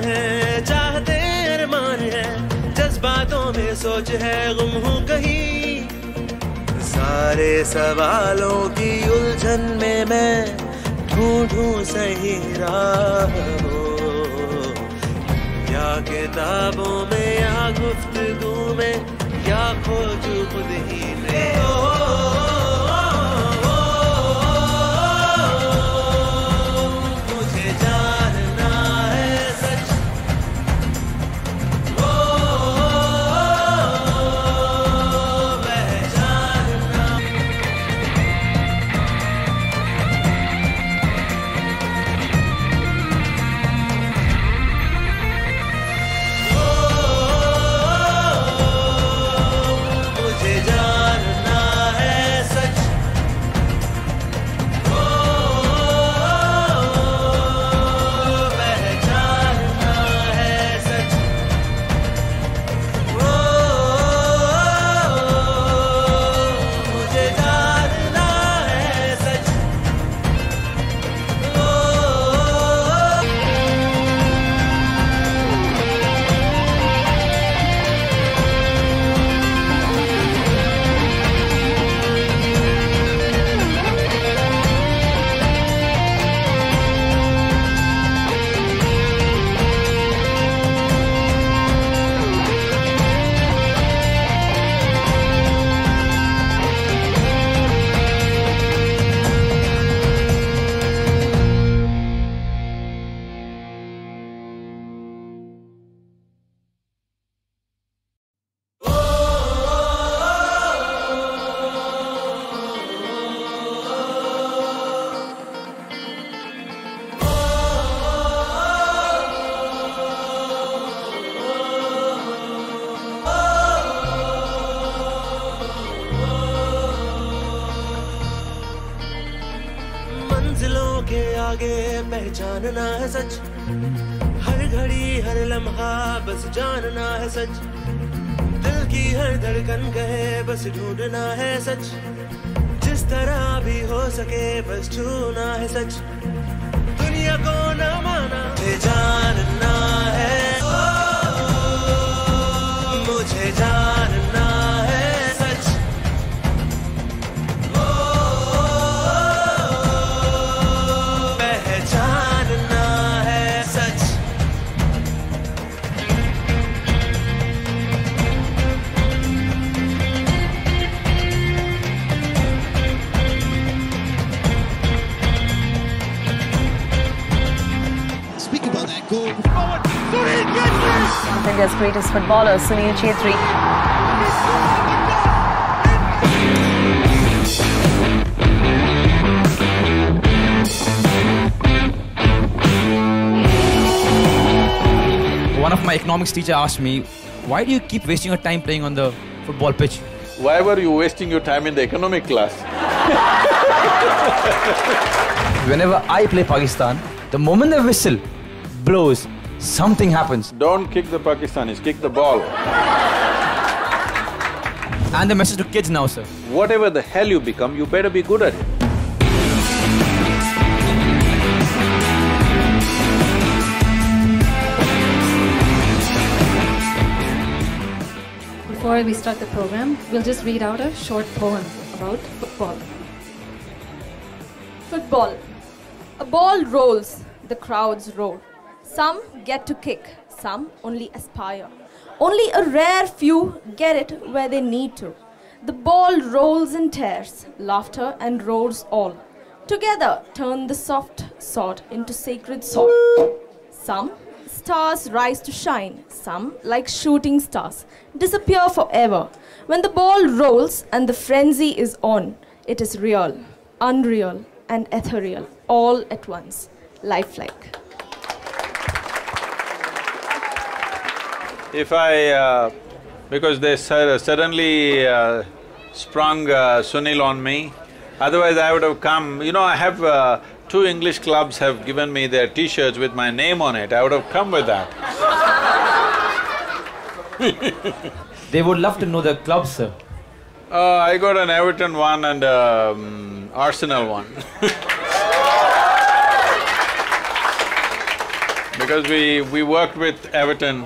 है, चाहते अरमान है, जज्बातों में सोच है, गुम हूँ कहीं। सारे सवालों की उलझन में मैं ढूंढूं सही राह हो, या किताबों में या गुफ्तगू में, या खोजूं खुद ही में। मुझे जानना है सच, वह जानना। मुझे जानना है सच, वह जानना है सच, मुझे जानना है सच। मंजिलों के आगे पहचानना है सच, हर घड़ी हर लम्हा बस जानना है सच, दिल की हर धड़कन कहे बस ढूंढना है सच, जिस तरह भी हो सके बस छूना है सच, दुनिया को न माना। मुझे जानना है, मुझे जानना है सच, पहचानना है सच। Speak about that goal. India's greatest footballer, Sunil Chhetri. One of my economics teacher asked me, why do you keep wasting your time playing on the football pitch? Why were you wasting your time in the economic class? Whenever I play Pakistan, the moment the whistle blows, something happens. Don't kick the Pakistanis, kick the ball. And the message to kids now, sir. Whatever the hell you become, you better be good at it. Before we start the program, we'll just read out a short poem about football. Football. A ball rolls, the crowds roar. Some get to kick, some only aspire. Only a rare few get it where they need to. The ball rolls and tears, laughter and roars all. Together turn the soft sod into sacred sword. Some stars rise to shine, some, like shooting stars, disappear forever. When the ball rolls and the frenzy is on, it is real, unreal, and ethereal, all at once, lifelike. If I… because they suddenly sprung Sunil on me, otherwise I would have come… You know, I have… two English clubs have given me their t-shirts with my name on it, I would have come with that. They would love to know the clubs, sir. I got an Everton one and Arsenal one. because we worked with Everton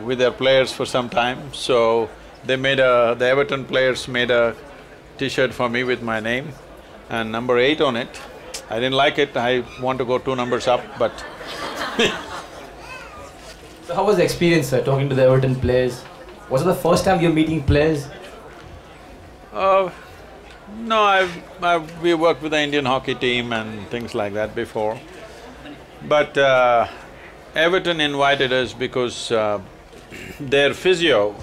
with their players for some time, so the Everton players made a t-shirt for me with my name and number 8 on it. I didn't like it, I want to go 2 numbers up, but So how was the experience, sir, talking to the Everton players? Was it the first time you're meeting players? no, we worked with the Indian hockey team and things like that before. But Everton invited us because their physio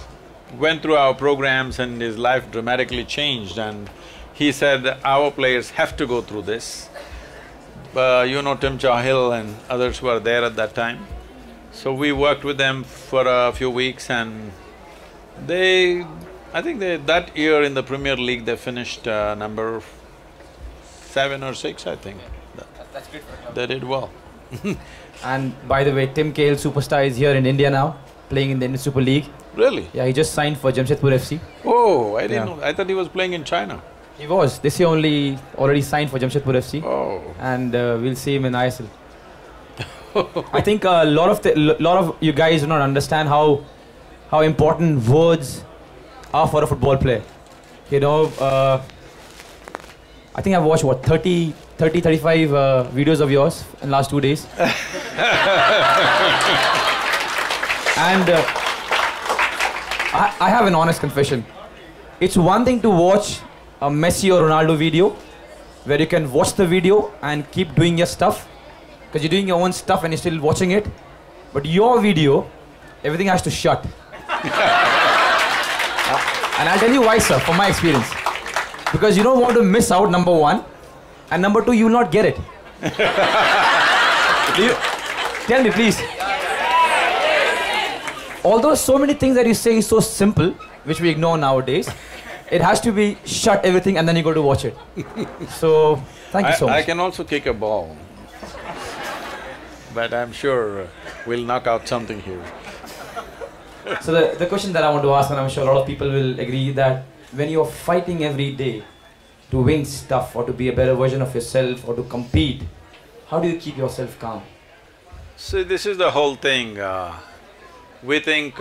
went through our programs and his life dramatically changed, and he said, our players have to go through this. You know, Tim Cahill and others were there at that time. So we worked with them for a few weeks, and I think that year in the Premier League they finished number 7 or 6, I think. That's great for a club. They did well. And by the way, Tim Cahill, superstar, is here in India now, playing in the Indian Super League. Really? Yeah, he just signed for Chhetri FC. Oh, I didn't Yeah. know. I thought he was playing in China. He was. This year already signed for Chhetri FC. Oh. And we'll see him in ISL. I think a lot of you guys do not understand how important words are for a football player. You know, I think I've watched what 35 videos of yours in the last 2 days. And I have an honest confession. It's one thing to watch a Messi or Ronaldo video where you can watch the video and keep doing your stuff because you're doing your own stuff and you're still watching it. But your video, everything has to shut. And I'll tell you why, sir, from my experience. Because you don't want to miss out, number 1, and number 2, you will not get it. Tell me, please. Although so many things that you say is so simple, which we ignore nowadays, it has to be shut everything and then you go to watch it. So, thank you so much. I can also kick a ball. But I'm sure we'll knock out something here. So the question that I want to ask, and I'm sure a lot of people will agree, that when you're fighting every day to win stuff or to be a better version of yourself or to compete, how do you keep yourself calm? So this is the whole thing. We think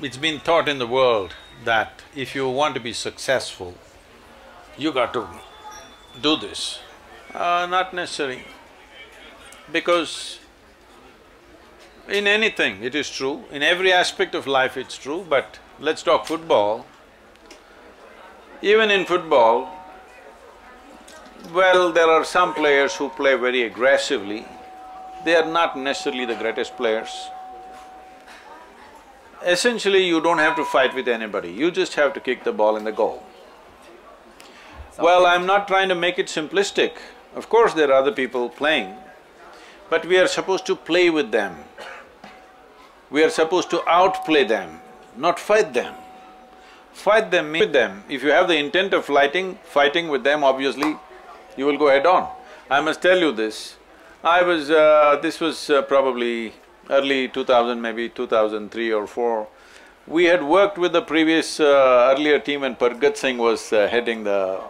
it's been taught in the world that if you want to be successful, you got to do this. Not necessary. Because in anything it is true, in every aspect of life it's true, but let's talk football. Even in football, well, there are some players who play very aggressively. They are not necessarily the greatest players. Essentially, you don't have to fight with anybody, you just have to kick the ball in the goal. Well, I'm not trying to make it simplistic. Of course, there are other people playing, but we are supposed to play with them. We are supposed to outplay them, not fight them. Fight them with them. If you have the intent of fighting with them, obviously, you will go head on. I must tell you this. This was probably early 2000, maybe 2003 or 4. We had worked with the previous earlier team when Pargat Singh was heading the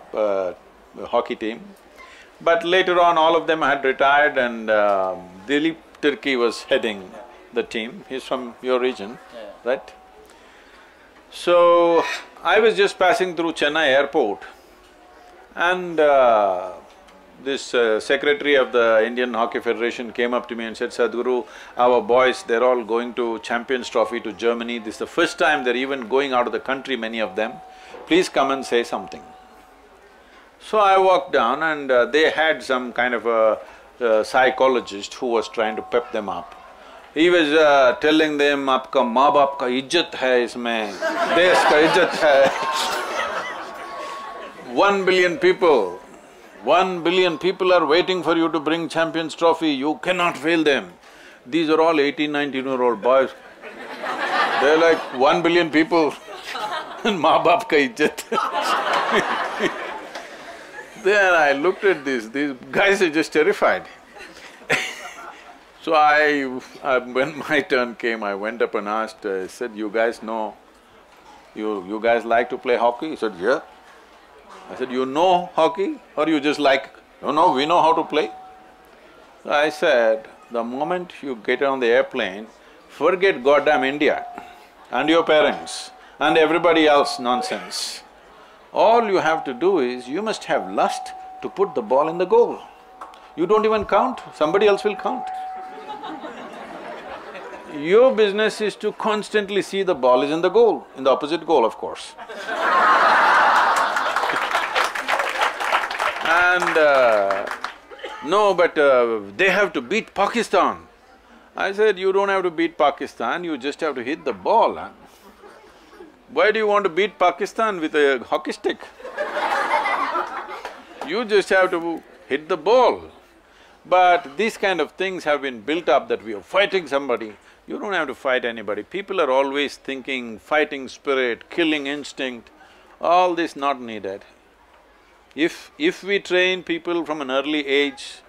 hockey team. But later on, all of them had retired and Dilip Tirki was heading the team. He's from your region, right? So, I was just passing through Chennai airport and this secretary of the Indian Hockey Federation came up to me and said, Sadhguru, our boys, they're all going to Champions Trophy to Germany. This is the first time they're even going out of the country, many of them. Please come and say something. So I walked down and they had some kind of a psychologist who was trying to pep them up. He was telling them, "Aapka maa baap ka izzat hai ismein, desh ka izzat hai." 1 billion people, 1 billion people are waiting for you to bring Champions Trophy, you cannot fail them. These are all 18, 19-year-old boys. They're like 1 billion people and maa baap ka izzat. Then I looked at these guys are just terrified. So when my turn came, I went up and asked, I said, you guys know, you guys like to play hockey? He said, yeah. I said, you know hockey or you just like… No, we know how to play. So I said, The moment you get on the airplane, forget goddamn India and your parents and everybody else nonsense. All you have to do is, you must have lust to put the ball in the goal. You don't even count, somebody else will count. Your business is to constantly see the ball is in the goal, in the opposite goal, of course. And no, but they have to beat Pakistan. I said, you don't have to beat Pakistan, you just have to hit the ball, huh? Why do you want to beat Pakistan with a hockey stick? You just have to hit the ball. But these kind of things have been built up that we are fighting somebody. You don't have to fight anybody. People are always thinking fighting spirit, killing instinct, all this not needed. If we train people from an early age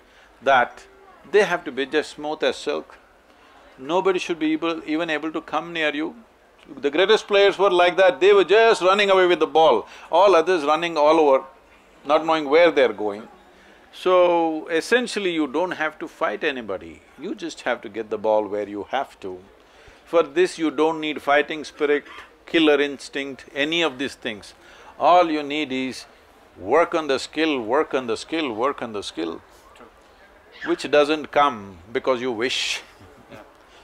that they have to be just smooth as silk, nobody should be even able to come near you. The greatest players were like that, they were just running away with the ball, all others running all over, not knowing where they're going. So, essentially you don't have to fight anybody, you just have to get the ball where you have to. For this you don't need fighting spirit, killer instinct, any of these things. All you need is work on the skill, work on the skill, work on the skill, which doesn't come because you wish.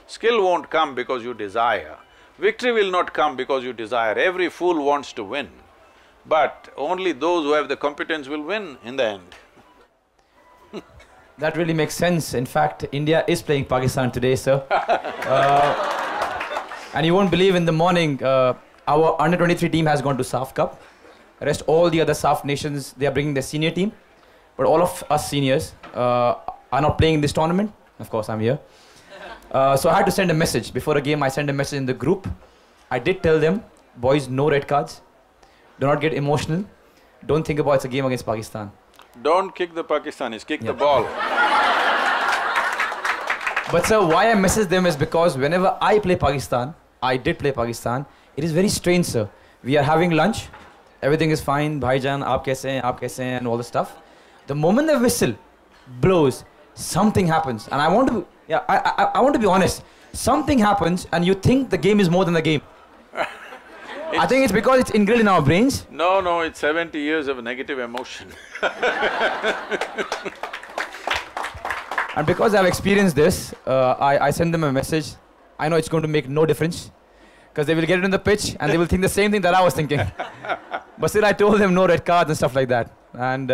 Skill won't come because you desire. Victory will not come because you desire. Every fool wants to win, but only those who have the competence will win in the end. That really makes sense. In fact, India is playing Pakistan today, sir. And you won't believe, in the morning, our under-23 team has gone to SAF Cup. Rest all the other SAF nations, they are bringing their senior team. But all of us seniors are not playing in this tournament. Of course, I'm here. So I had to send a message. Before a game, I sent a message in the group. I did tell them, boys, no red cards. Do not get emotional. Don't think about it's a game against Pakistan. Don't kick the Pakistanis, kick the ball. But sir, why I message them is because whenever I play Pakistan, I did play Pakistan, it is very strange, sir. We are having lunch, everything is fine, bhaijan, aap kaise hain, and all the stuff. The moment the whistle blows, something happens, and I want to be honest. Something happens, and you think the game is more than the game. I think it's because it's ingrained in our brains. No, it's 70 years of negative emotion. And because I've experienced this, I send them a message. I know it's going to make no difference, because they will get it on the pitch and they will think the same thing that I was thinking. But still I told them no red cards and stuff like that. And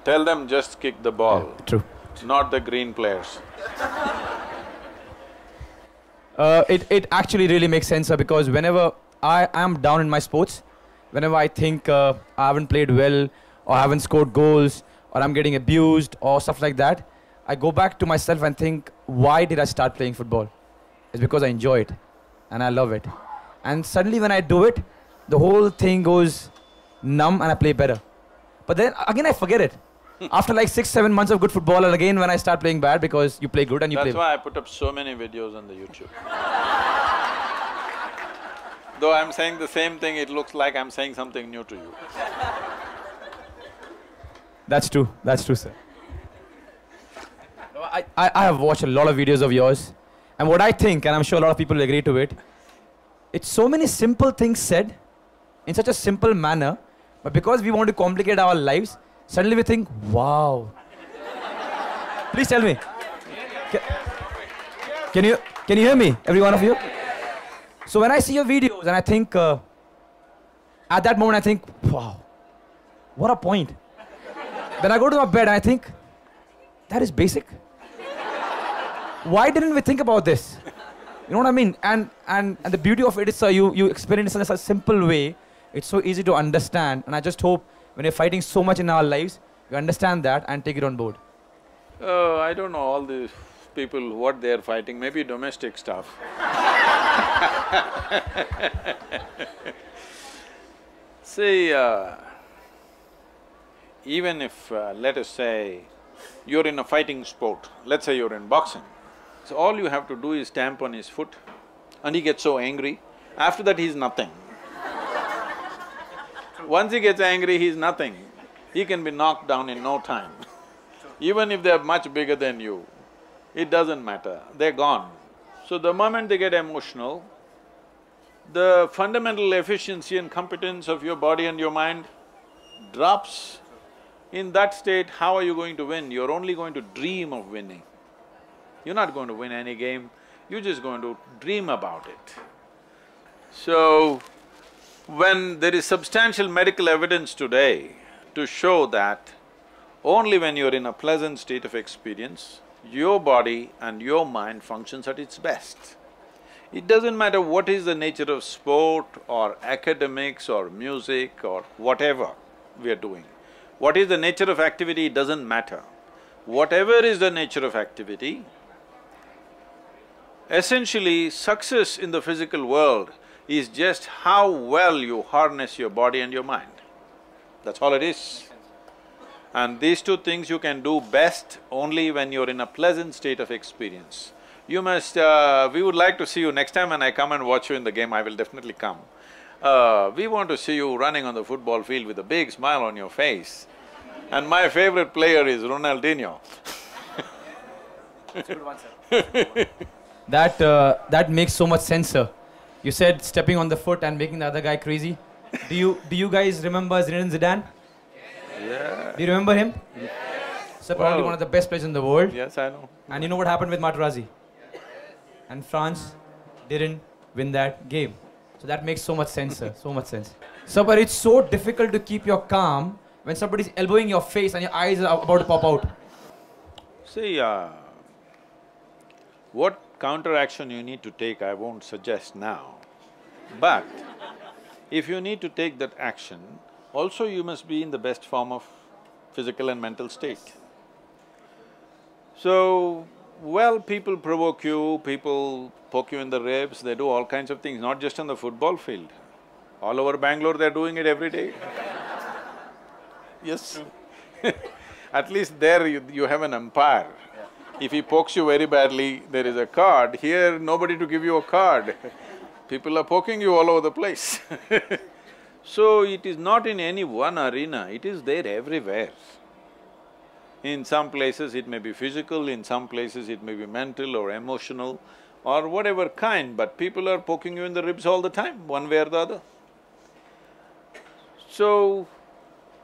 tell them just kick the ball. Yeah, true. Not the green players. It actually really makes sense, sir, because whenever I am down in my sports, whenever I think I haven't played well, or I haven't scored goals, or I'm getting abused, or stuff like that, I go back to myself and think, why did I start playing football? It's because I enjoy it, and I love it. And suddenly when I do it, the whole thing goes numb and I play better. But then again I forget it. After like 6-7 months of good football, and again when I start playing bad, because you play good and you play bad. That's why I put up so many videos on the YouTube. Though I'm saying the same thing, it looks like I'm saying something new to you. That's true, sir. I have watched a lot of videos of yours, and what I think, and I'm sure a lot of people agree to it, it's so many simple things said in such a simple manner, but because we want to complicate our lives, suddenly we think, wow. Please tell me. Can you hear me, every one of you? So when I see your videos and I think, at that moment I think, wow, what a point. Then I go to my bed and I think, that is basic. Why didn't we think about this? You know what I mean? And the beauty of it is, you explain it in such a simple way. It's so easy to understand, and I just hope when you're fighting so much in our lives, you understand that and take it on board. I don't know all these people, what they're fighting, maybe domestic stuff. See, even if, let us say, you're in a fighting sport, let's say you're in boxing, so all you have to do is stamp on his foot and he gets so angry, after that he's nothing. Once he gets angry, he's nothing. He can be knocked down in no time. Even if they're much bigger than you, it doesn't matter, they're gone. So the moment they get emotional, the fundamental efficiency and competence of your body and your mind drops. In that state, how are you going to win? You're only going to dream of winning. You're not going to win any game, you're just going to dream about it. So, when there is substantial medical evidence today to show that only when you're in a pleasant state of experience, your body and your mind functions at its best. It doesn't matter what is the nature of sport or academics or music or whatever we are doing. What is the nature of activity, it doesn't matter. Whatever is the nature of activity, essentially success in the physical world is just how well you harness your body and your mind. That's all it is. And these two things you can do best only when you're in a pleasant state of experience. You must… we would like to see you next time when I come and watch you in the game, I will definitely come. We want to see you running on the football field with a big smile on your face. And my favorite player is Ronaldinho. That's a good one, sir. That makes so much sense, sir. You said stepping on the foot and making the other guy crazy. Do you guys remember Zinedine Zidane? Yeah. Do you remember him? Yeah. So probably one of the best players in the world. Yes, I know. And you know what happened with Materazzi? And France didn't win that game. So that makes so much sense, sir, so much sense. So, but it's so difficult to keep your calm when somebody's elbowing your face and your eyes are about to pop out. See, what counteraction you need to take, I won't suggest now. But if you need to take that action, also you must be in the best form of physical and mental state. So, well, people provoke you, people poke you in the ribs, they do all kinds of things, not just on the football field. All over Bangalore, they're doing it every day. Yes. At least there you have an umpire. If he pokes you very badly, there is a card. Here, nobody to give you a card. People are poking you all over the place. So, it is not in any one arena, it is there everywhere. In some places it may be physical, in some places it may be mental or emotional or whatever kind, but people are poking you in the ribs all the time, one way or the other. So,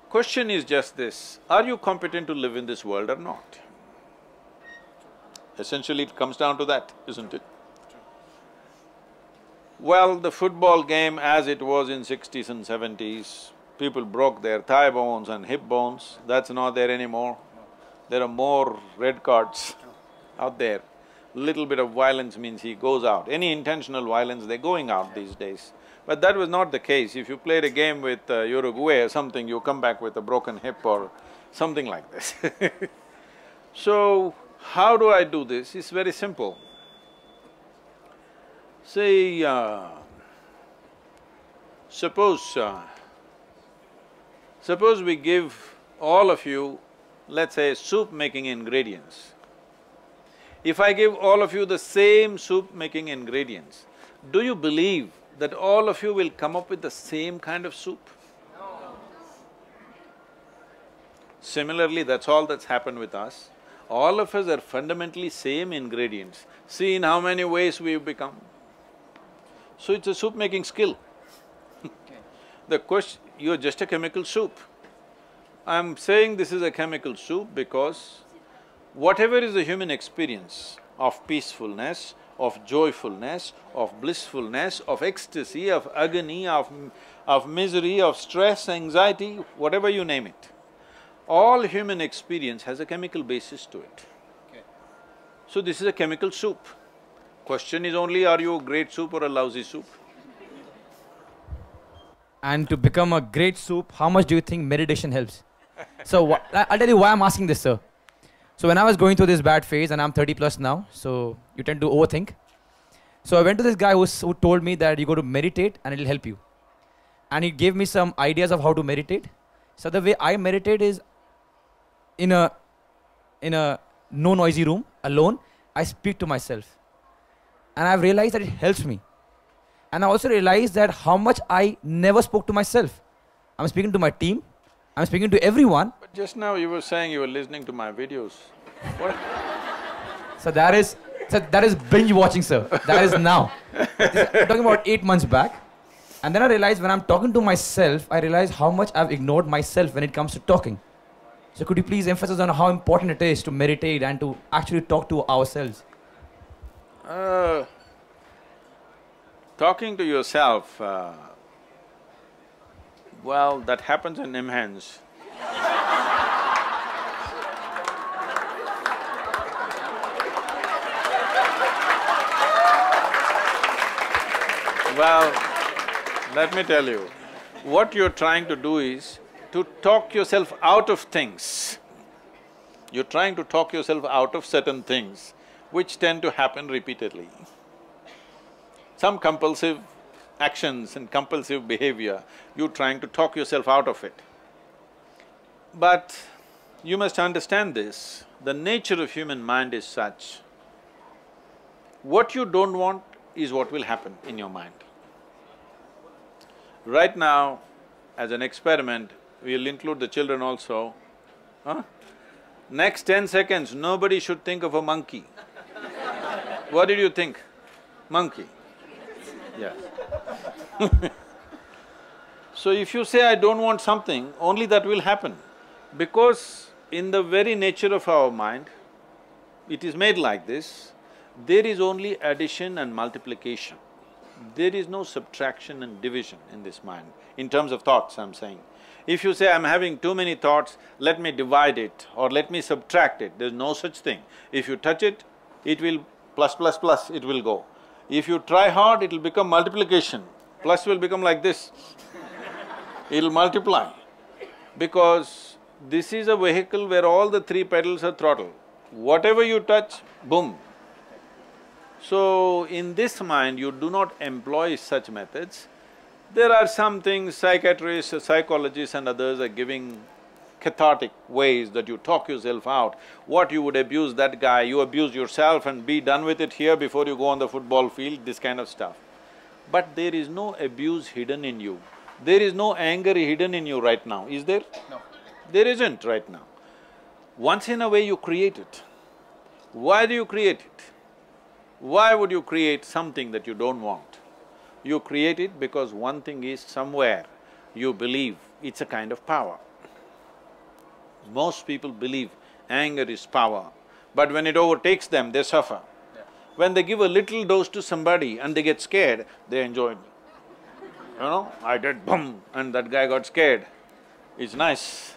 question is just this, are you competent to live in this world or not? Essentially it comes down to that, isn't it? Well, the football game as it was in 60s and 70s, people broke their thigh bones and hip bones, that's not there anymore. There are more red cards out there. Little bit of violence means he goes out. Any intentional violence, they're going out these days. But that was not the case. If you played a game with Uruguay or something, you come back with a broken hip or something like this. So, how do I do this? It's very simple. Say, suppose we give all of you, let's say, soup-making ingredients. If I give all of you the same soup-making ingredients, do you believe that all of you will come up with the same kind of soup? No. Similarly, that's all that's happened with us. All of us are fundamentally same ingredients. See in how many ways we've become. So it's a soup-making skill. The question… you're just a chemical soup. I'm saying this is a chemical soup because whatever is the human experience of peacefulness, of joyfulness, of blissfulness, of ecstasy, of agony, of misery, of stress, anxiety, whatever you name it, all human experience has a chemical basis to it. Okay. So this is a chemical soup. Question is only, are you a great soup or a lousy soup? And to become a great soup, how much do you think meditation helps? So, I'll tell you why I'm asking this, sir. So when I was going through this bad phase, and I'm 30 plus now, so you tend to overthink. So I went to this guy who told me that you go to meditate and it'll help you. And he gave me some ideas of how to meditate. So the way I meditate is in a no noisy room, alone, I speak to myself. And I've realized that it helps me. And I also realized that how much I never spoke to myself. I'm speaking to my team, I'm speaking to everyone. But just now you were saying you were listening to my videos. What? So that is binge watching, sir. That is now. I'm talking about 8 months back. And then I realized when I'm talking to myself, I realize how much I've ignored myself when it comes to talking. So could you please emphasize on how important it is to meditate and to actually talk to ourselves? Talking to yourself, well, that happens in immense. Well, let me tell you, what you're trying to do is to talk yourself out of things. You're trying to talk yourself out of certain things which tend to happen repeatedly. Some compulsive actions and compulsive behavior, you're trying to talk yourself out of it. But you must understand this, the nature of human mind is such, what you don't want is what will happen in your mind. Right now, as an experiment, we'll include the children also, Next 10 seconds, nobody should think of a monkey. What did you think? Monkey. Yes. So if you say, I don't want something, only that will happen. Because in the very nature of our mind, it is made like this, there is only addition and multiplication. There is no subtraction and division in this mind, in terms of thoughts, I'm saying. If you say, I'm having too many thoughts, let me divide it or let me subtract it, there's no such thing. If you touch it, it will plus, plus, plus, it will go. If you try hard, it'll become multiplication, plus will become like this. It'll multiply. Because this is a vehicle where all the three pedals are throttle. Whatever you touch, boom. So, in this mind, you do not employ such methods. There are some things psychiatrists, psychologists and others are giving cathartic ways that you talk yourself out. What you would abuse that guy, you abuse yourself and be done with it here before you go on the football field, this kind of stuff. But there is no abuse hidden in you. There is no anger hidden in you right now, is there? No. There isn't right now. Once in a way you create it. Why do you create it? Why would you create something that you don't want? You create it because one thing is somewhere you believe it's a kind of power. Most people believe anger is power, but when it overtakes them, they suffer. Yeah. When they give a little dose to somebody and they get scared, they enjoy it. You know, I did boom and that guy got scared. It's nice.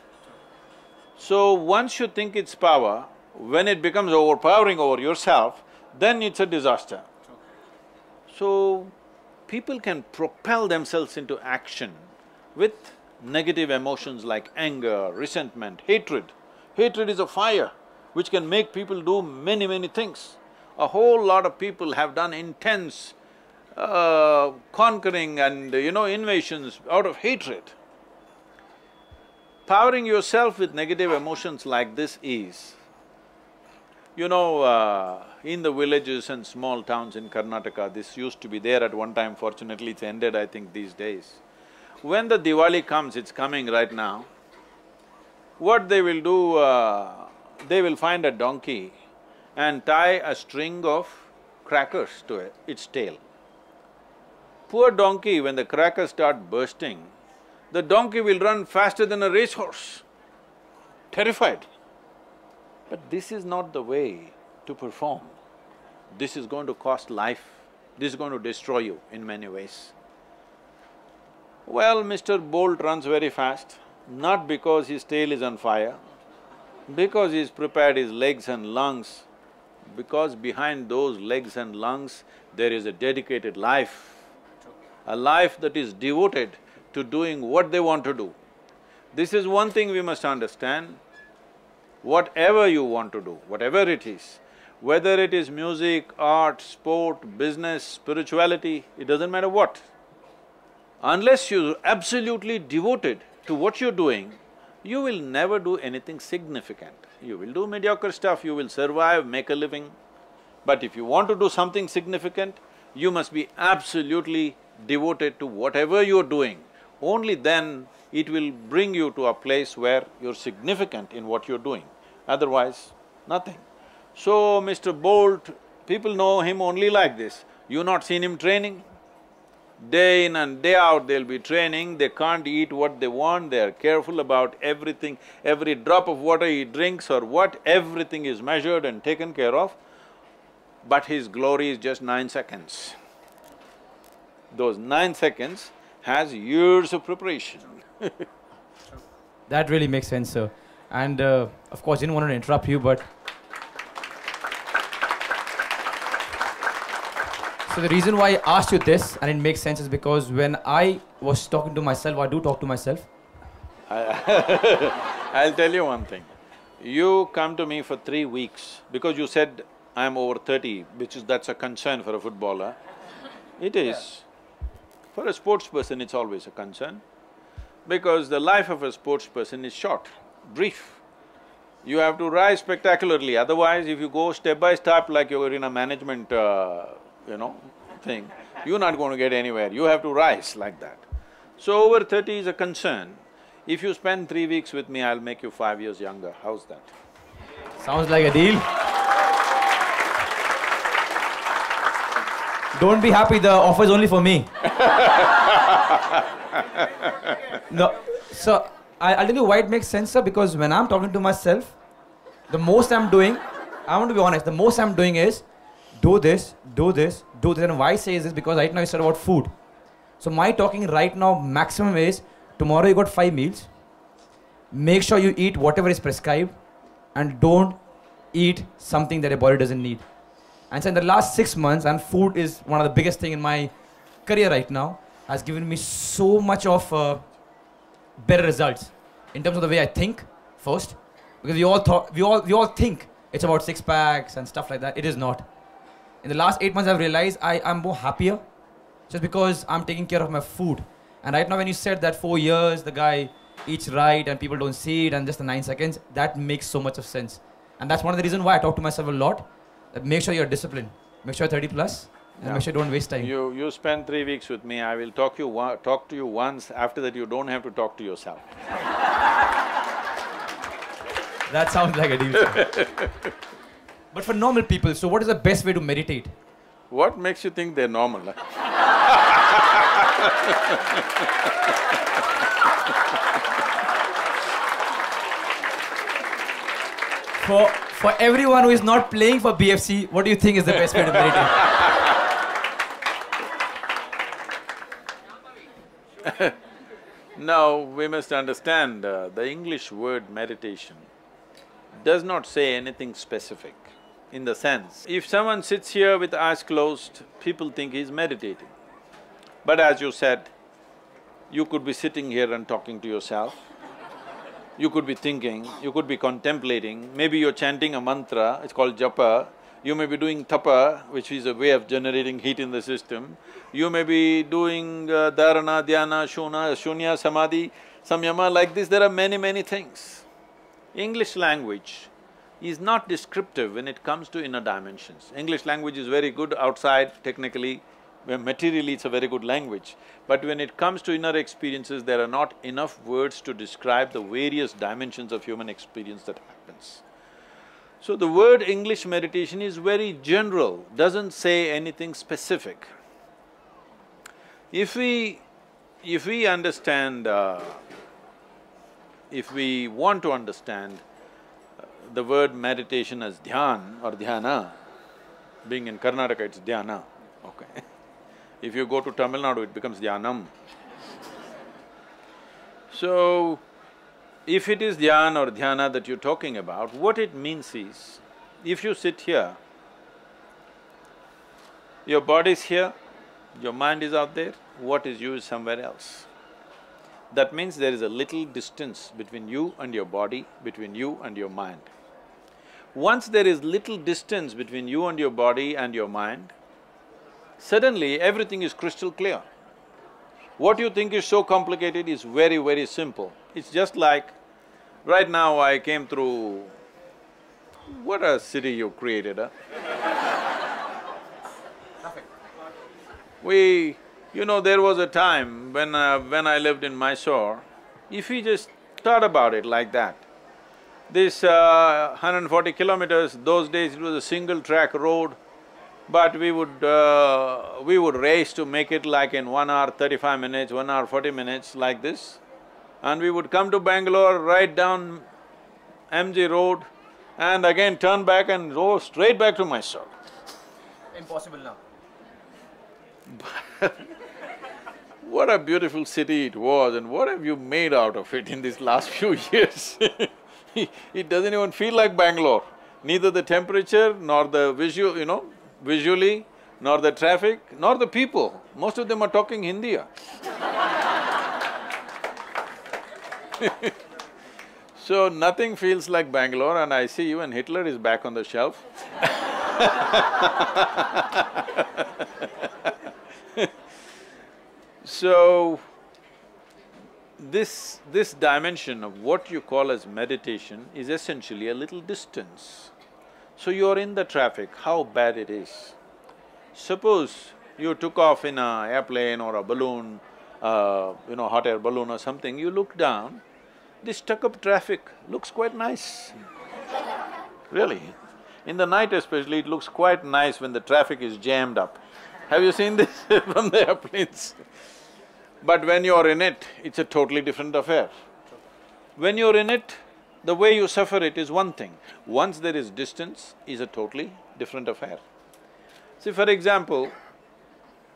So once you think it's power, when it becomes overpowering over yourself, then it's a disaster. So, people can propel themselves into action with negative emotions like anger, resentment, hatred. Hatred is a fire which can make people do many, many things. A whole lot of people have done intense conquering and, invasions out of hatred. Powering yourself with negative emotions like this is, in the villages and small towns in Karnataka, this used to be there at one time, fortunately it's ended, I think, these days. When the Diwali comes, it's coming right now, what they will do, they will find a donkey and tie a string of crackers to its tail. Poor donkey, when the crackers start bursting, the donkey will run faster than a racehorse, terrified. But this is not the way to perform. This is going to cost life, this is going to destroy you in many ways. Well, Mr. Bolt runs very fast, not because his tail is on fire, because he's prepared his legs and lungs, because behind those legs and lungs there is a dedicated life, a life that is devoted to doing what they want to do. This is one thing we must understand. Whatever you want to do, whatever it is, whether it is music, art, sport, business, spirituality, it doesn't matter what. Unless you're absolutely devoted to what you're doing, you will never do anything significant. You will do mediocre stuff, you will survive, make a living. But if you want to do something significant, you must be absolutely devoted to whatever you're doing. Only then it will bring you to a place where you're significant in what you're doing. Otherwise, nothing. So, Mr. Bolt, people know him only like this. You've not seen him training? Day in and day out they'll be training, they can't eat what they want, they're careful about everything, every drop of water he drinks or what, everything is measured and taken care of, but his glory is just 9 seconds. Those 9 seconds has years of preparation. That really makes sense, sir. And of course, didn't want to interrupt you, but… So the reason why I asked you this, and it makes sense, is because when I was talking to myself, I do talk to myself. I'll tell you one thing. You come to me for 3 weeks because you said I'm over 30, that's a concern for a footballer. It is. For a sports person, it's always a concern because the life of a sports person is short, brief. You have to rise spectacularly, otherwise if you go step by step like you're in a management thing, you're not going to get anywhere, you have to rise like that. So over 30 is a concern. If you spend 3 weeks with me, I'll make you 5 years younger, how's that? Sounds like a deal. Don't be happy, the offer is only for me. No, so I'll tell you why it makes sense, sir, because when I'm talking to myself, the most I'm doing, I want to be honest, the most I'm doing is do this, do this, do this. And why I say this? Because right now you said about food. So my talking right now maximum is, tomorrow you got 5 meals, make sure you eat whatever is prescribed and don't eat something that your body doesn't need. And so in the last 6 months, and food is one of the biggest thing in my career right now, has given me so much of better results in terms of the way I think first, because we all think it's about 6 packs and stuff like that. It is not. In the last 8 months, I've realized I'm more happier just because I'm taking care of my food. And right now, when you said that 4 years, the guy eats right and people don't see it and just the 9 seconds, that makes so much of sense. And that's one of the reasons why I talk to myself a lot. That make sure you're disciplined. Make sure you're 30 plus and make sure you don't waste time. You spend 3 weeks with me, I will talk to you once, after that you don't have to talk to yourself. That sounds like a deal, sir. But for normal people, so what is the best way to meditate? What makes you think they're normal? For everyone who is not playing for BFC, what do you think is the best way to meditate? Now, we must understand, the English word meditation does not say anything specific. In the sense, if someone sits here with eyes closed, people think he's meditating. But as you said, you could be sitting here and talking to yourself, you could be thinking, you could be contemplating, maybe you're chanting a mantra, it's called japa, you may be doing tapa, which is a way of generating heat in the system, you may be doing dharana, dhyana, shunya, samadhi, samyama, like this, there are many things. English language is not descriptive when it comes to inner dimensions. English language is very good outside, technically, materially it's a very good language. But when it comes to inner experiences, there are not enough words to describe the various dimensions of human experience that happens. So the word English meditation is very general, doesn't say anything specific. If we understand, if we want to understand the word meditation as dhyan or dhyana, being in Karnataka it's dhyana, okay. If you go to Tamil Nadu, it becomes dhyanam. So, if it is dhyan or dhyana that you're talking about, what it means is, if you sit here, your body is here, your mind is out there, what is you is somewhere else. That means there is a little distance between you and your body, between you and your mind. Once there is little distance between you and your body and your mind, suddenly everything is crystal clear. What you think is so complicated is very simple. It's just like, right now I came through… What a city you created, huh? There was a time when I lived in Mysore, if we just thought about it like that, This 140 kilometers, those days it was a single track road, but we would race to make it like in 1 hour 35 minutes, 1 hour 40 minutes, like this. And we would come to Bangalore, right down MG Road, and again turn back and go straight back to Mysore. Impossible now. What a beautiful city it was, and what have you made out of it in these last few years? It doesn't even feel like Bangalore. Neither the temperature, nor the visually, nor the traffic, nor the people. Most of them are talking Hindi. So nothing feels like Bangalore, and I see even Hitler is back on the shelf. So, this dimension of what you call as meditation is essentially a little distance. So you're in the traffic, how bad it is. Suppose you took off in an airplane or a balloon, hot air balloon or something, you look down, this stuck-up traffic looks quite nice. Really. In the night especially, it looks quite nice when the traffic is jammed up. Have you seen this from the airplanes? But when you're in it, it's a totally different affair. When you're in it, the way you suffer it is one thing. Once there is distance, is a totally different affair. See, for example,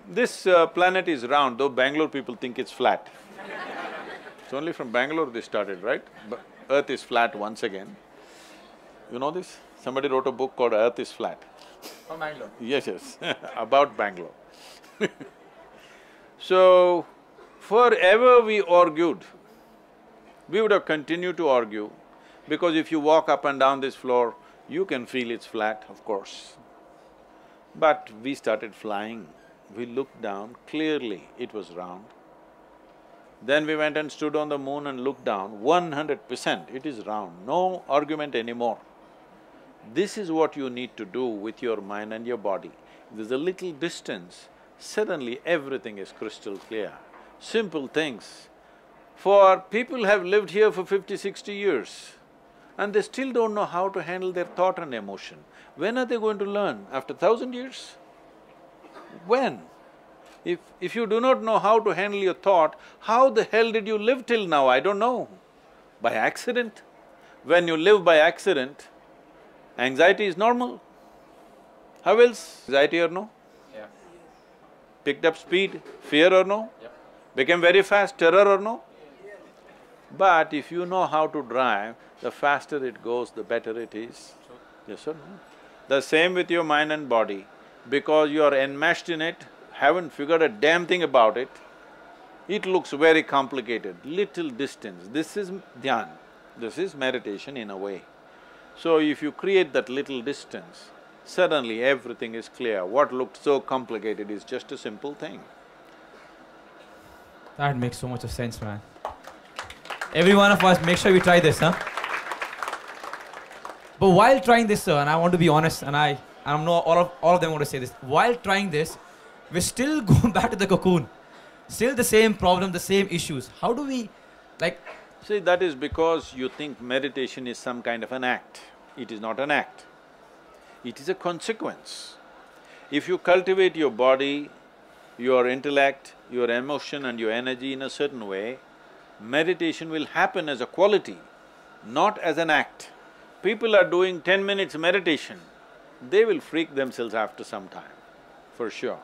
this planet is round, though Bangalore people think it's flat. It's only from Bangalore they started, right? But Earth is flat once again. You know this? Somebody wrote a book called Earth is Flat. From Bangalore? Yes, about Bangalore. So, forever we argued. We would have continued to argue, because if you walk up and down this floor, you can feel it's flat, of course. But we started flying. We looked down, clearly it was round. Then we went and stood on the moon and looked down, 100% it is round, no argument anymore. This is what you need to do with your mind and your body. There's a little distance, suddenly everything is crystal clear. Simple things. For people have lived here for 50, 60 years, and they still don't know how to handle their thought and emotion. When are they going to learn? After 1,000 years? When? If you do not know how to handle your thought, how the hell did you live till now? I don't know. By accident? When you live by accident, anxiety is normal. How else? Anxiety or no? Yeah. Picked up speed, fear or no? Yep. Became very fast, terror or no? But if you know how to drive, the faster it goes, the better it is. Yes or no? The same with your mind and body. Because you are enmeshed in it, haven't figured a damn thing about it, it looks very complicated, little distance. This is dhyan, this is meditation in a way. So if you create that little distance, suddenly everything is clear. What looked so complicated is just a simple thing. That makes so much of sense, man. Every one of us, make sure we try this, huh? But while trying this, sir, and I want to be honest, and I know all of them want to say this, while trying this, we're still going back to the cocoon. Still the same problem, the same issues. How do we, like… See, that is because you think meditation is some kind of an act. It is not an act. It is a consequence. If you cultivate your body, your intellect, your emotion and your energy in a certain way, meditation will happen as a quality, not as an act. People are doing 10 minutes meditation, they will freak themselves after some time, for sure.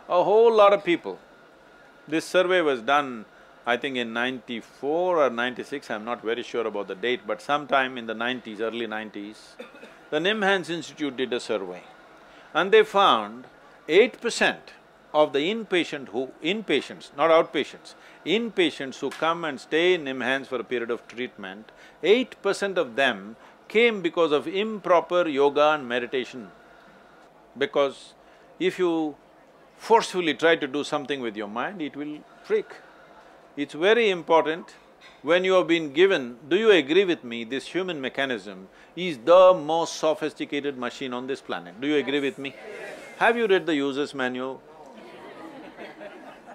A whole lot of people. This survey was done, I think in 94 or 96, I'm not very sure about the date, but sometime in the 90s, early 90s, the Nimhans Institute did a survey, and they found 8% of the inpatients, not outpatients, inpatients who come and stay in Nimhans for a period of treatment, 8% of them came because of improper yoga and meditation. Because if you forcefully try to do something with your mind, it will freak. It's very important when you have been given… Do you agree with me, this human mechanism is the most sophisticated machine on this planet? Do you agree with me? Have you read the user's manual?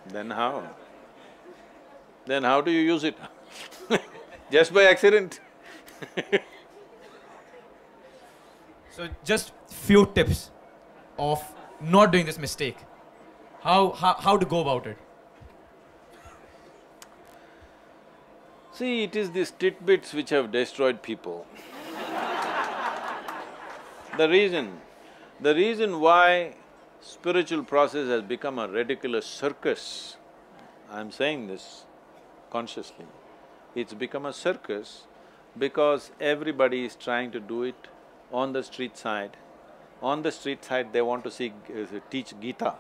Then how? Then how do you use it? Just by accident? So just few tips of not doing this mistake. How to go about it? See, it is these tidbits which have destroyed people. The reason why spiritual process has become a ridiculous circus, I'm saying this consciously, it's become a circus because everybody is trying to do it on the street side. On the street side, they want to teach Gita.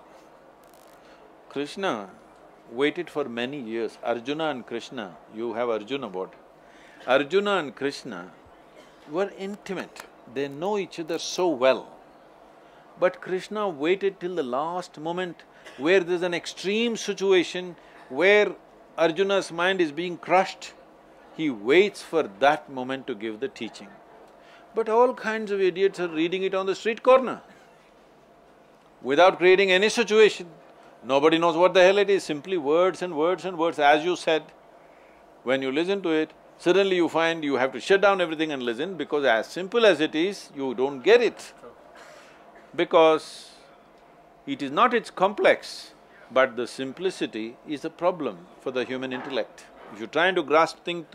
Krishna waited for many years. Arjuna and Krishna, you have Arjuna board. Arjuna and Krishna were intimate, they know each other so well. But Krishna waited till the last moment where there's an extreme situation where Arjuna's mind is being crushed. He waits for that moment to give the teaching. But all kinds of idiots are reading it on the street corner without creating any situation. Nobody knows what the hell it is, simply words and words and words. As you said, when you listen to it, suddenly you find you have to shut down everything and listen because as simple as it is, you don't get it. Because it is not its complex, but the simplicity is a problem for the human intellect. If you're trying to grasp things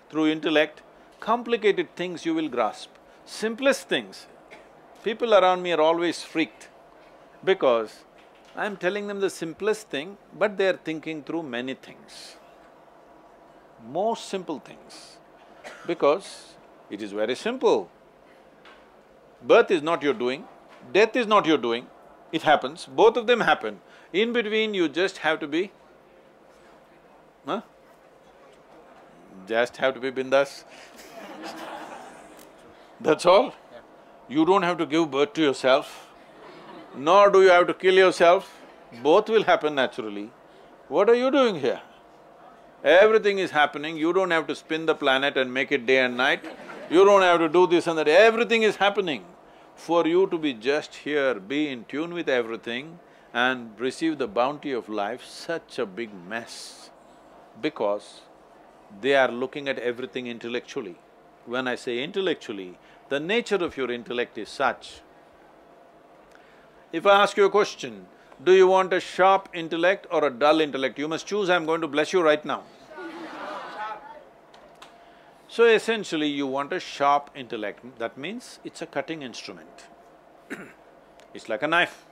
through intellect, complicated things you will grasp. Simplest things, people around me are always freaked because I'm telling them the simplest thing, but they're thinking through many things. Most simple things, because it is very simple. Birth is not your doing, death is not your doing, it happens, both of them happen. In between, you just have to be… Just have to be bindas. That's all. You don't have to give birth to yourself, nor do you have to kill yourself, both will happen naturally. What are you doing here? Everything is happening, you don't have to spin the planet and make it day and night, you don't have to do this and that, everything is happening. For you to be just here, be in tune with everything and receive the bounty of life, such a big mess, because they are looking at everything intellectually. When I say intellectually, the nature of your intellect is such. If I ask you a question, do you want a sharp intellect or a dull intellect? You must choose, I'm going to bless you right now. So essentially, you want a sharp intellect, that means it's a cutting instrument. It's like a knife.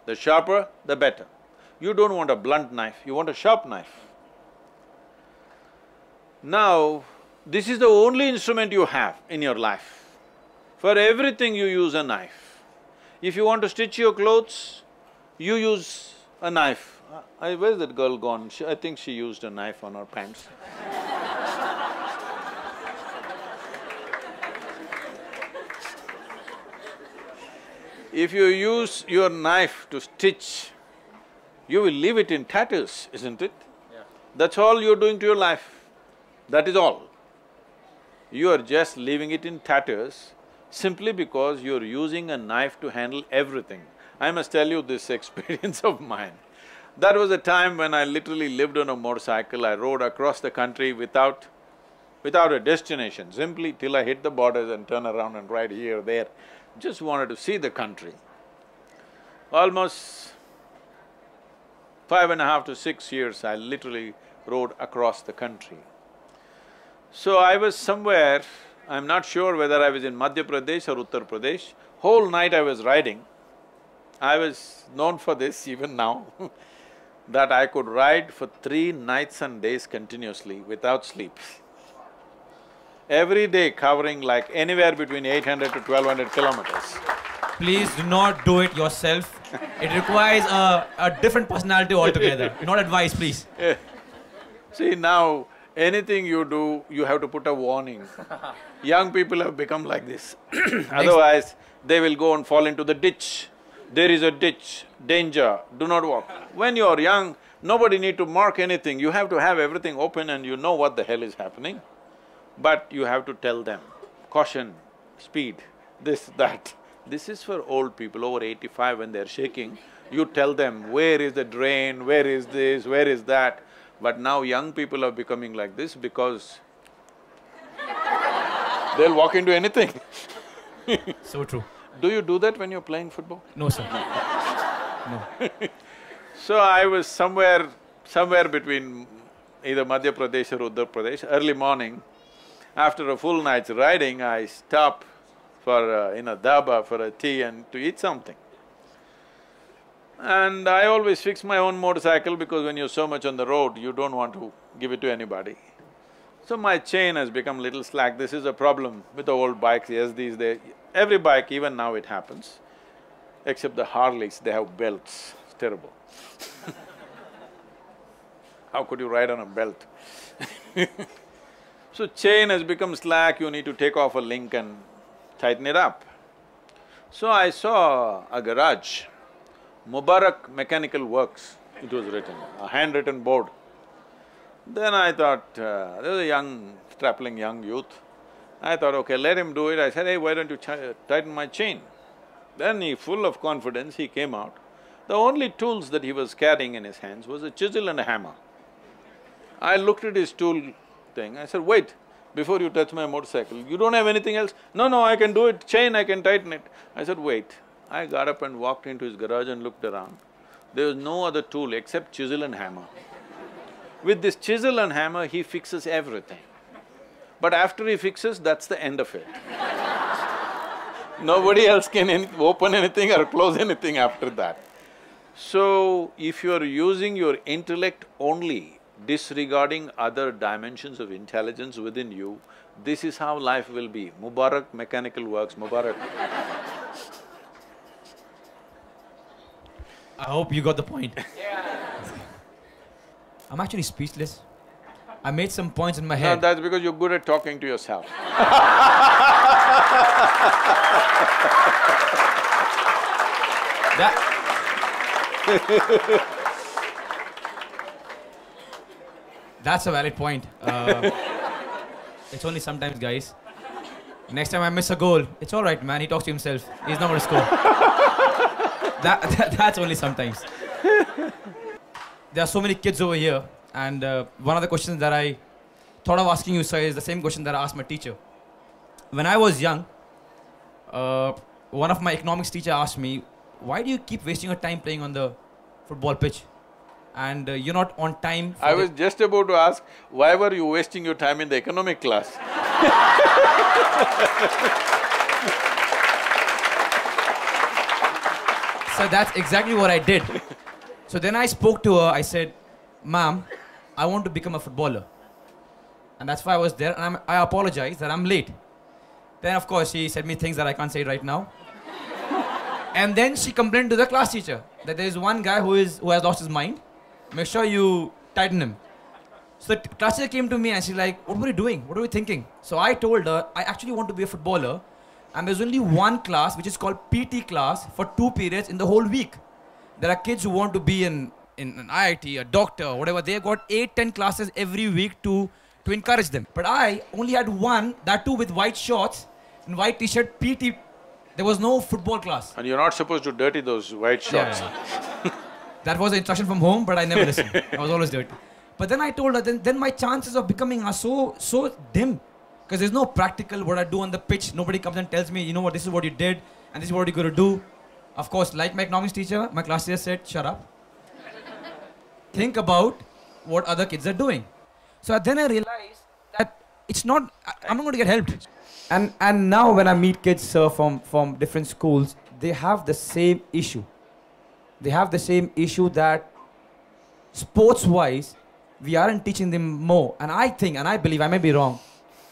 The sharper, the better. You don't want a blunt knife, you want a sharp knife. Now, this is the only instrument you have in your life. For everything you use a knife. If you want to stitch your clothes, you use a knife. Where's that girl gone? I think she used a knife on her pants. If you use your knife to stitch, you will leave it in tatters, isn't it? Yeah. That's all you're doing to your life. That is all. You are just leaving it in tatters simply because you're using a knife to handle everything. I must tell you this experience of mine. That was a time when I literally lived on a motorcycle, I rode across the country without a destination, simply till I hit the borders and turn around and ride here, there. Just wanted to see the country. Almost 5.5 to 6 years, I literally rode across the country. So I was somewhere, I'm not sure whether I was in Madhya Pradesh or Uttar Pradesh, whole night I was riding. I was known for this even now, that I could ride for 3 nights and days continuously without sleep. Every day covering like anywhere between 800 to 1200 kilometers. Please do not do it yourself. It requires a different personality altogether. Not advice, please. See, now, anything you do, you have to put a warning. Young people have become like this. Otherwise, they will go and fall into the ditch. There is a ditch, danger, do not walk. When you are young, nobody need to mark anything, you have to have everything open and you know what the hell is happening. But you have to tell them, caution, speed, this, that. This is for old people over 85 when they're shaking. You tell them, where is the drain, where is this, where is that. But now young people are becoming like this because they'll walk into anything. So true. Do you do that when you're playing football? No, sir. No. So I was somewhere between either Madhya Pradesh or Uttar Pradesh, early morning. After a full night's riding, I stop for in a dhaba for a tea and to eat something. And I always fix my own motorcycle because when you're so much on the road, you don't want to give it to anybody. So my chain has become little slack. This is a problem with the old bikes. Yes, these days, every bike, even now it happens, except the Harleys, they have belts. It's terrible. How could you ride on a belt? So chain has become slack, you need to take off a link and tighten it up. So I saw a garage, Mubarak Mechanical Works, it was written, a handwritten board. Then I thought, there was a strapping young youth. I thought, okay, let him do it. I said, hey, why don't you tighten my chain? Then he, full of confidence, he came out. The only tools that he was carrying in his hands was a chisel and a hammer. I looked at his tool thing, I said, wait, before you touch my motorcycle, you don't have anything else? No, I can do it, chain, I can tighten it. I said, wait. I got up and walked into his garage and looked around. There was no other tool except chisel and hammer. With this chisel and hammer, he fixes everything. But after he fixes, that's the end of it. Nobody else can open anything or close anything after that. So, if you're using your intellect only, disregarding other dimensions of intelligence within you, this is how life will be. Mubarak Mechanical Works, Mubarak. I hope you got the point. I'm actually speechless. I made some points in my No, head. that's because you're good at talking to yourself. That's a valid point. It's only sometimes, guys. Next time I miss a goal, it's all right, man. He talks to himself. He's not going to score. That's only sometimes. There are so many kids over here, and one of the questions that I thought of asking you, sir, is the same question that I asked my teacher. When I was young, one of my economics teacher asked me, why do you keep wasting your time playing on the football pitch? And you're not on time for I was just about to ask, why were you wasting your time in the economic class? So that's exactly what I did. So then I spoke to her, I said, ma'am, I want to become a footballer. And that's why I was there, and I apologize that I'm late. Then of course she said me things that I can't say right now. And then she complained to the class teacher that there is one guy who has lost his mind. Make sure you tighten him. So the class teacher came to me and she's like, what were you doing? What were you thinking? So I told her, I actually want to be a footballer, and there's only one class which is called PT class for 2 periods in the whole week. There are kids who want to be in an IIT, a doctor, or whatever. They've got 8-10 classes every week to encourage them. But I only had one, that too with white shorts and white t-shirt, PT. There was no football class. And you're not supposed to dirty those white shorts. Yeah. That was the instruction from home, but I never listened. I was always dirty. But then I told her, then my chances of becoming are so dim. Because there's no practical what I do on the pitch. Nobody comes and tells me, you know what, this is what you did, and this is what you're going to do. Of course, like my economics teacher, my class teacher said, shut up. Think about what other kids are doing. So then I realized that it's not, I'm not going to get helped. And now when I meet kids from different schools, they have the same issue. They have the same issue that sports-wise, we aren't teaching them more. And I think, and I believe, I may be wrong,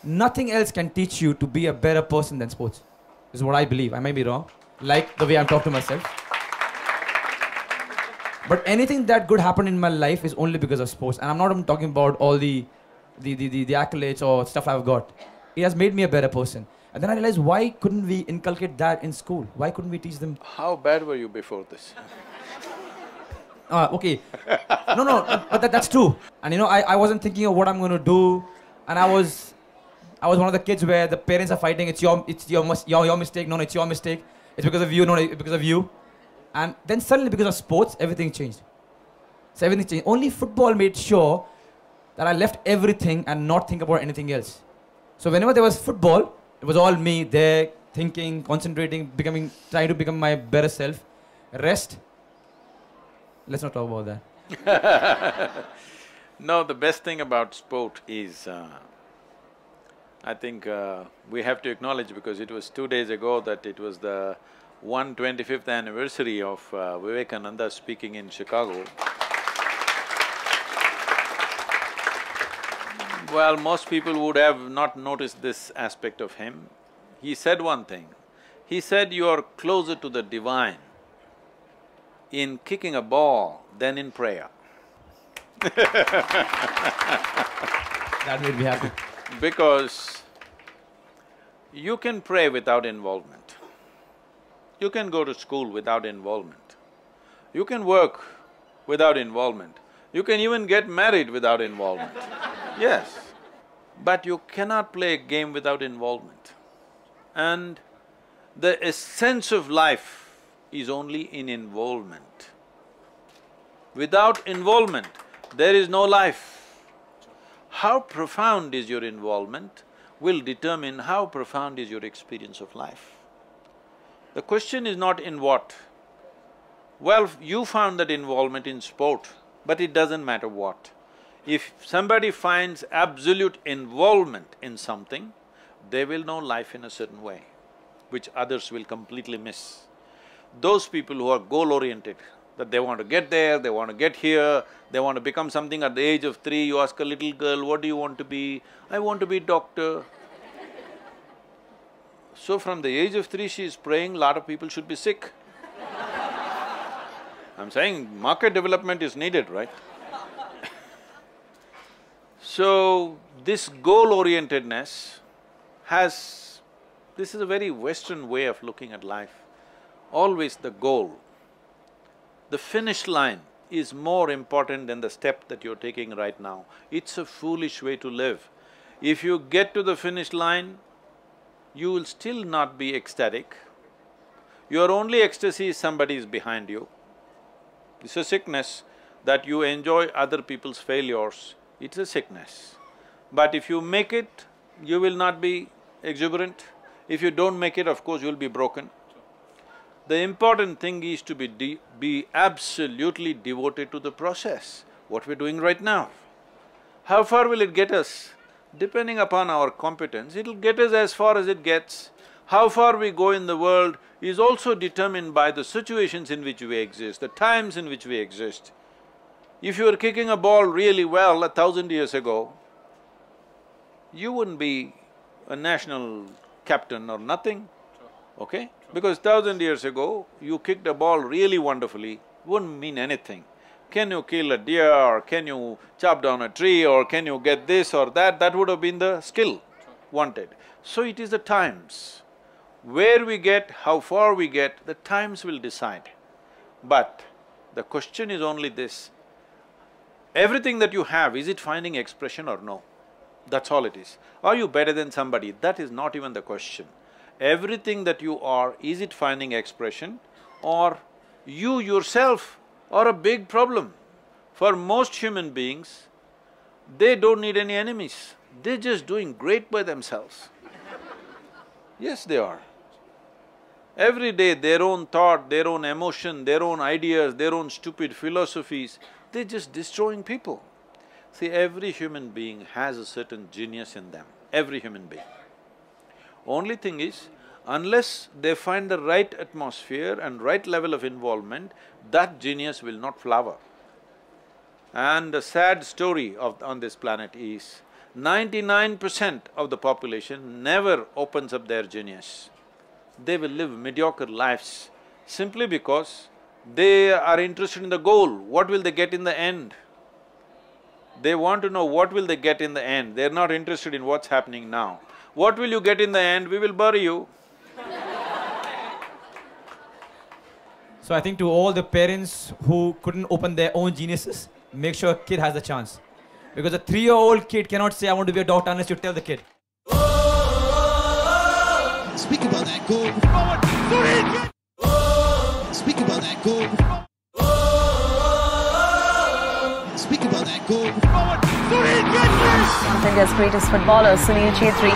nothing else can teach you to be a better person than sports. This is what I believe. I may be wrong. Like the way I'm talking to myself. But anything that good happened in my life is only because of sports. And I'm not even talking about all the accolades or stuff I've got. It has made me a better person. And then I realized, why couldn't we inculcate that in school? Why couldn't we teach them? How bad were you before this? Okay. No, but that's true. And you know, I wasn't thinking of what I'm going to do. And I was one of the kids where the parents are fighting. It's your mistake. No, it's your mistake. It's because of you. No, it's because of you. And then suddenly, because of sports, everything changed. So everything changed. Only football made sure that I left everything and not think about anything else. So whenever there was football, it was all me there, thinking, concentrating, trying to become my better self. Rest, let's not talk about that. No, the best thing about sport is, I think we have to acknowledge, because it was 2 days ago that it was the 125th anniversary of Vivekananda speaking in Chicago. Well, most people would have not noticed this aspect of him. He said one thing, he said, "You are closer to the divine in kicking a ball than in prayer." That made me happy. Because you can pray without involvement. You can go to school without involvement. You can work without involvement. You can even get married without involvement. Yes. But you cannot play a game without involvement. And the essence of life is only in involvement. Without involvement, there is no life. How profound is your involvement will determine how profound is your experience of life. The question is not in what. Well, you found that involvement in sport, but it doesn't matter what. If somebody finds absolute involvement in something, they will know life in a certain way, which others will completely miss. Those people who are goal-oriented, that they want to get there, they want to get here, they want to become something at the age of 3, you ask a little girl, what do you want to be? I want to be doctor. So from the age of 3 she is praying, lot of people should be sick. I'm saying market development is needed, right? So, this goal-orientedness has… this is a very Western way of looking at life. Always the goal. The finish line is more important than the step that you're taking right now. It's a foolish way to live. If you get to the finish line, you will still not be ecstatic. Your only ecstasy is somebody is behind you. It's a sickness that you enjoy other people's failures. It's a sickness. But if you make it, you will not be exuberant. If you don't make it, of course, you'll be broken. The important thing is to be absolutely devoted to the process, what we're doing right now. How far will it get us? Depending upon our competence, it'll get us as far as it gets. How far we go in the world is also determined by the situations in which we exist, the times in which we exist. If you were kicking a ball really well 1,000 years ago, you wouldn't be a national captain or nothing, okay? Because 1,000 years ago, you kicked a ball really wonderfully, wouldn't mean anything. Can you kill a deer, or can you chop down a tree, or can you get this or that, that would have been the skill wanted. So it is the times. Where we get, how far we get, the times will decide. But the question is only this, everything that you have, is it finding expression or no? That's all it is. Are you better than somebody? That is not even the question. Everything that you are, is it finding expression, or you yourself are a big problem? For most human beings, they don't need any enemies, they're just doing great by themselves. Yes, they are. Every day their own thought, their own emotion, their own ideas, their own stupid philosophies, they're just destroying people. See, every human being has a certain genius in them, every human being. Only thing is, unless they find the right atmosphere and right level of involvement, that genius will not flower. And the sad story on this planet is, 99% of the population never opens up their genius. They will live mediocre lives simply because they are interested in the goal, what will they get in the end? They want to know what will they get in the end, they're not interested in what's happening now. What will you get in the end? We will bury you. So I think to all the parents who couldn't open their own geniuses, make sure a kid has a chance. Because a 3-year-old kid cannot say, I want to be a doctor unless you tell the kid. Speak about that goal. Speak about that goal. Speak about that goal. One of India's greatest footballers, Sunil Chhetri.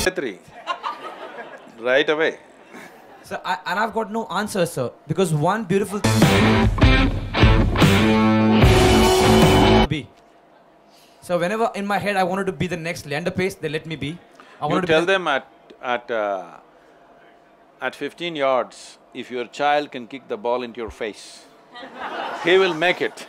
Chhetri, right away. Sir, and I've got no answer, sir, because one beautiful be. So whenever in my head I wanted to be the next Leander Pace, they let me be. I You wanted tell to be them at 15 yards, if your child can kick the ball into your face, he will make it.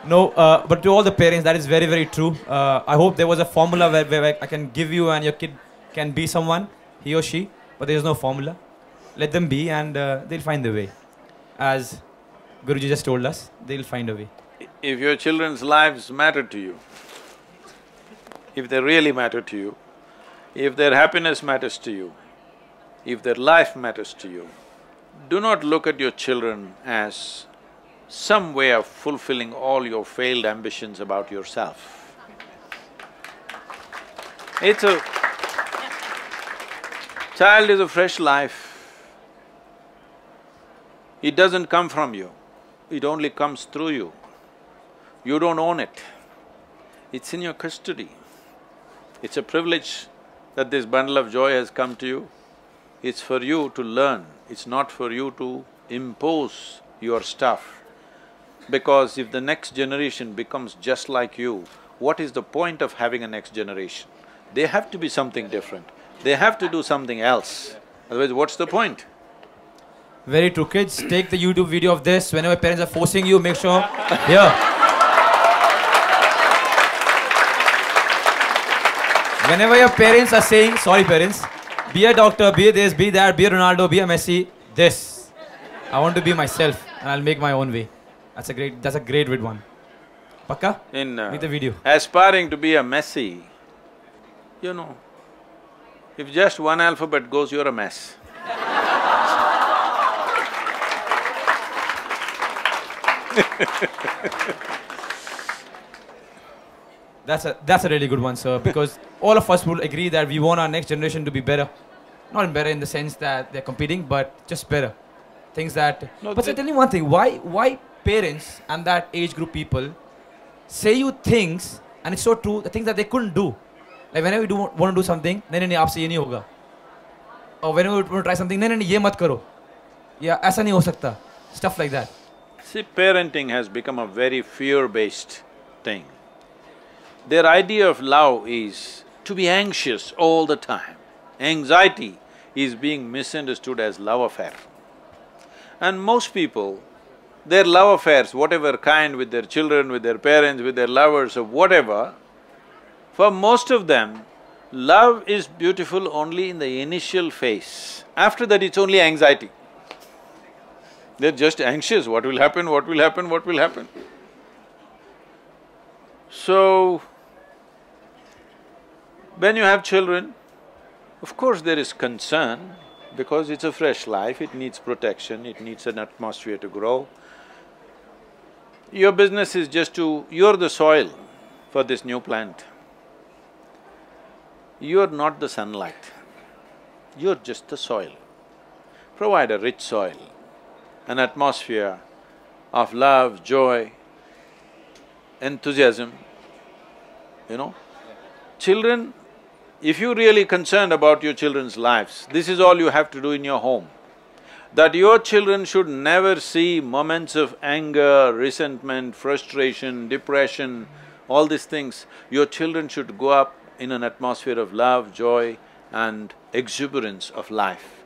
No, but to all the parents, that is very, very true. I hope there was a formula where I can give you and your kid can be someone, he or she, but there is no formula. Let them be and they'll find the way. As Guruji just told us, they'll find a way. If your children's lives matter to you, if they really matter to you, if their happiness matters to you, if their life matters to you, do not look at your children as some way of fulfilling all your failed ambitions about yourself. Child is a fresh life. It doesn't come from you, it only comes through you. You don't own it. It's in your custody. It's a privilege that this bundle of joy has come to you. It's for you to learn, it's not for you to impose your stuff. Because if the next generation becomes just like you, what is the point of having a next generation? They have to be something different, they have to do something else, otherwise what's the point? Very true. Kids, take the YouTube video of this. Whenever parents are forcing you, make sure… Here. Whenever your parents are saying, sorry parents, be a doctor, be this, be that, be a Ronaldo, be a Messi, this. I want to be myself and I'll make my own way. That's a great one. Pakka? Make the video. Aspiring to be a Messi, you know, if just one alphabet goes, you're a mess. That's a really good one, sir, because all of us will agree that we want our next generation to be better. Not better in the sense that they're competing, but just better. Things that… No, but tell me one thing, why parents and that age group people say you things, and it's so true, the things that they couldn't do. Like whenever you want to do something, nahi, aapse ye nahi hoga. Or whenever you want to try something, nahi, ye mat karo. Yeah, aisa nahi ho sakta. Stuff like that. See, parenting has become a very fear-based thing. Their idea of love is to be anxious all the time. Anxiety is being misunderstood as love affair. And most people, their love affairs, whatever kind, with their children, with their parents, with their lovers or whatever, for most of them, love is beautiful only in the initial phase. After that, it's only anxiety. They're just anxious, what will happen, what will happen, what will happen. So, when you have children, of course there is concern, because it's a fresh life, it needs protection, it needs an atmosphere to grow. Your business is just to… you're the soil for this new plant. You're not the sunlight, you're just the soil. Provide a rich soil, an atmosphere of love, joy, enthusiasm, you know. Children, if you're really concerned about your children's lives, this is all you have to do in your home. That your children should never see moments of anger, resentment, frustration, depression, all these things. Your children should grow up in an atmosphere of love, joy and exuberance of life.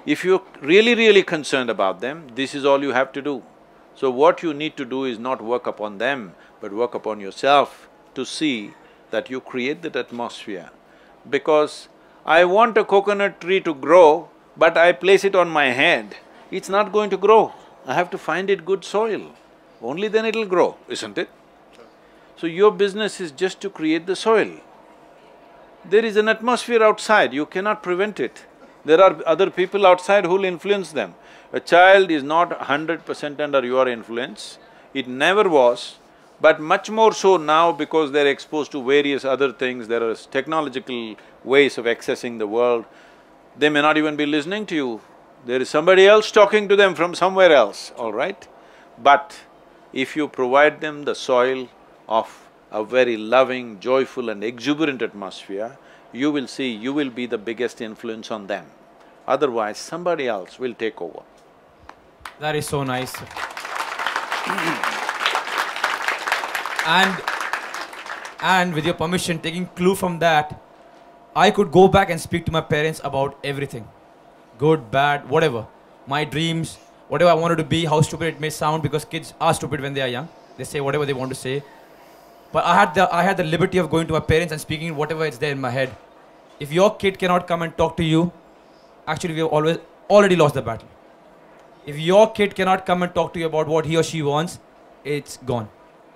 If you're really concerned about them, this is all you have to do. So what you need to do is not work upon them, but work upon yourself to see that you create that atmosphere. Because I want a coconut tree to grow, but I place it on my head, it's not going to grow. I have to find it good soil, only then it'll grow, isn't it? So your business is just to create the soil. There is an atmosphere outside, you cannot prevent it. There are other people outside who'll influence them. A child is not 100% under your influence, it never was, but much more so now because they're exposed to various other things, there are technological ways of accessing the world. They may not even be listening to you, There is somebody else talking to them from somewhere else, all right? But if you provide them the soil of a very loving, joyful and exuberant atmosphere, you will see you will be the biggest influence on them. Otherwise, somebody else will take over. That is so nice. And with your permission, taking clue from that, I could go back and speak to my parents about everything. Good, bad, whatever. My dreams, whatever I wanted to be, how stupid it may sound, because kids are stupid when they are young. They say whatever they want to say. But I had the liberty of going to my parents and speaking whatever is there in my head. If your kid cannot come and talk to you, actually we have already lost the battle. If your kid cannot come and talk to you about what he or she wants, it's gone.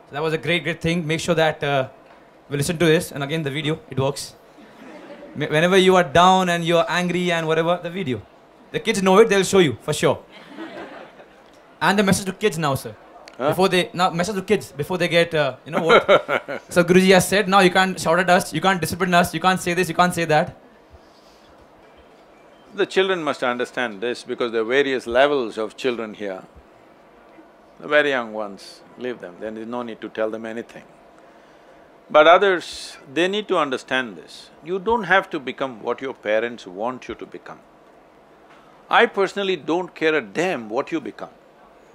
So that was a great thing. Make sure that we listen to this, and again the video, it works. Whenever you are down and you are angry and whatever, the video. The kids know it, they'll show you, for sure. And the message to kids now, sir. Huh? Message to kids before they get, you know what? Sadhguruji has said, now you can't shout at us, you can't discipline us, you can't say this, you can't say that. The children must understand this because there are various levels of children here. The very young ones, leave them, there is no need to tell them anything. But others, they need to understand this. You don't have to become what your parents want you to become. I personally don't care a damn what you become.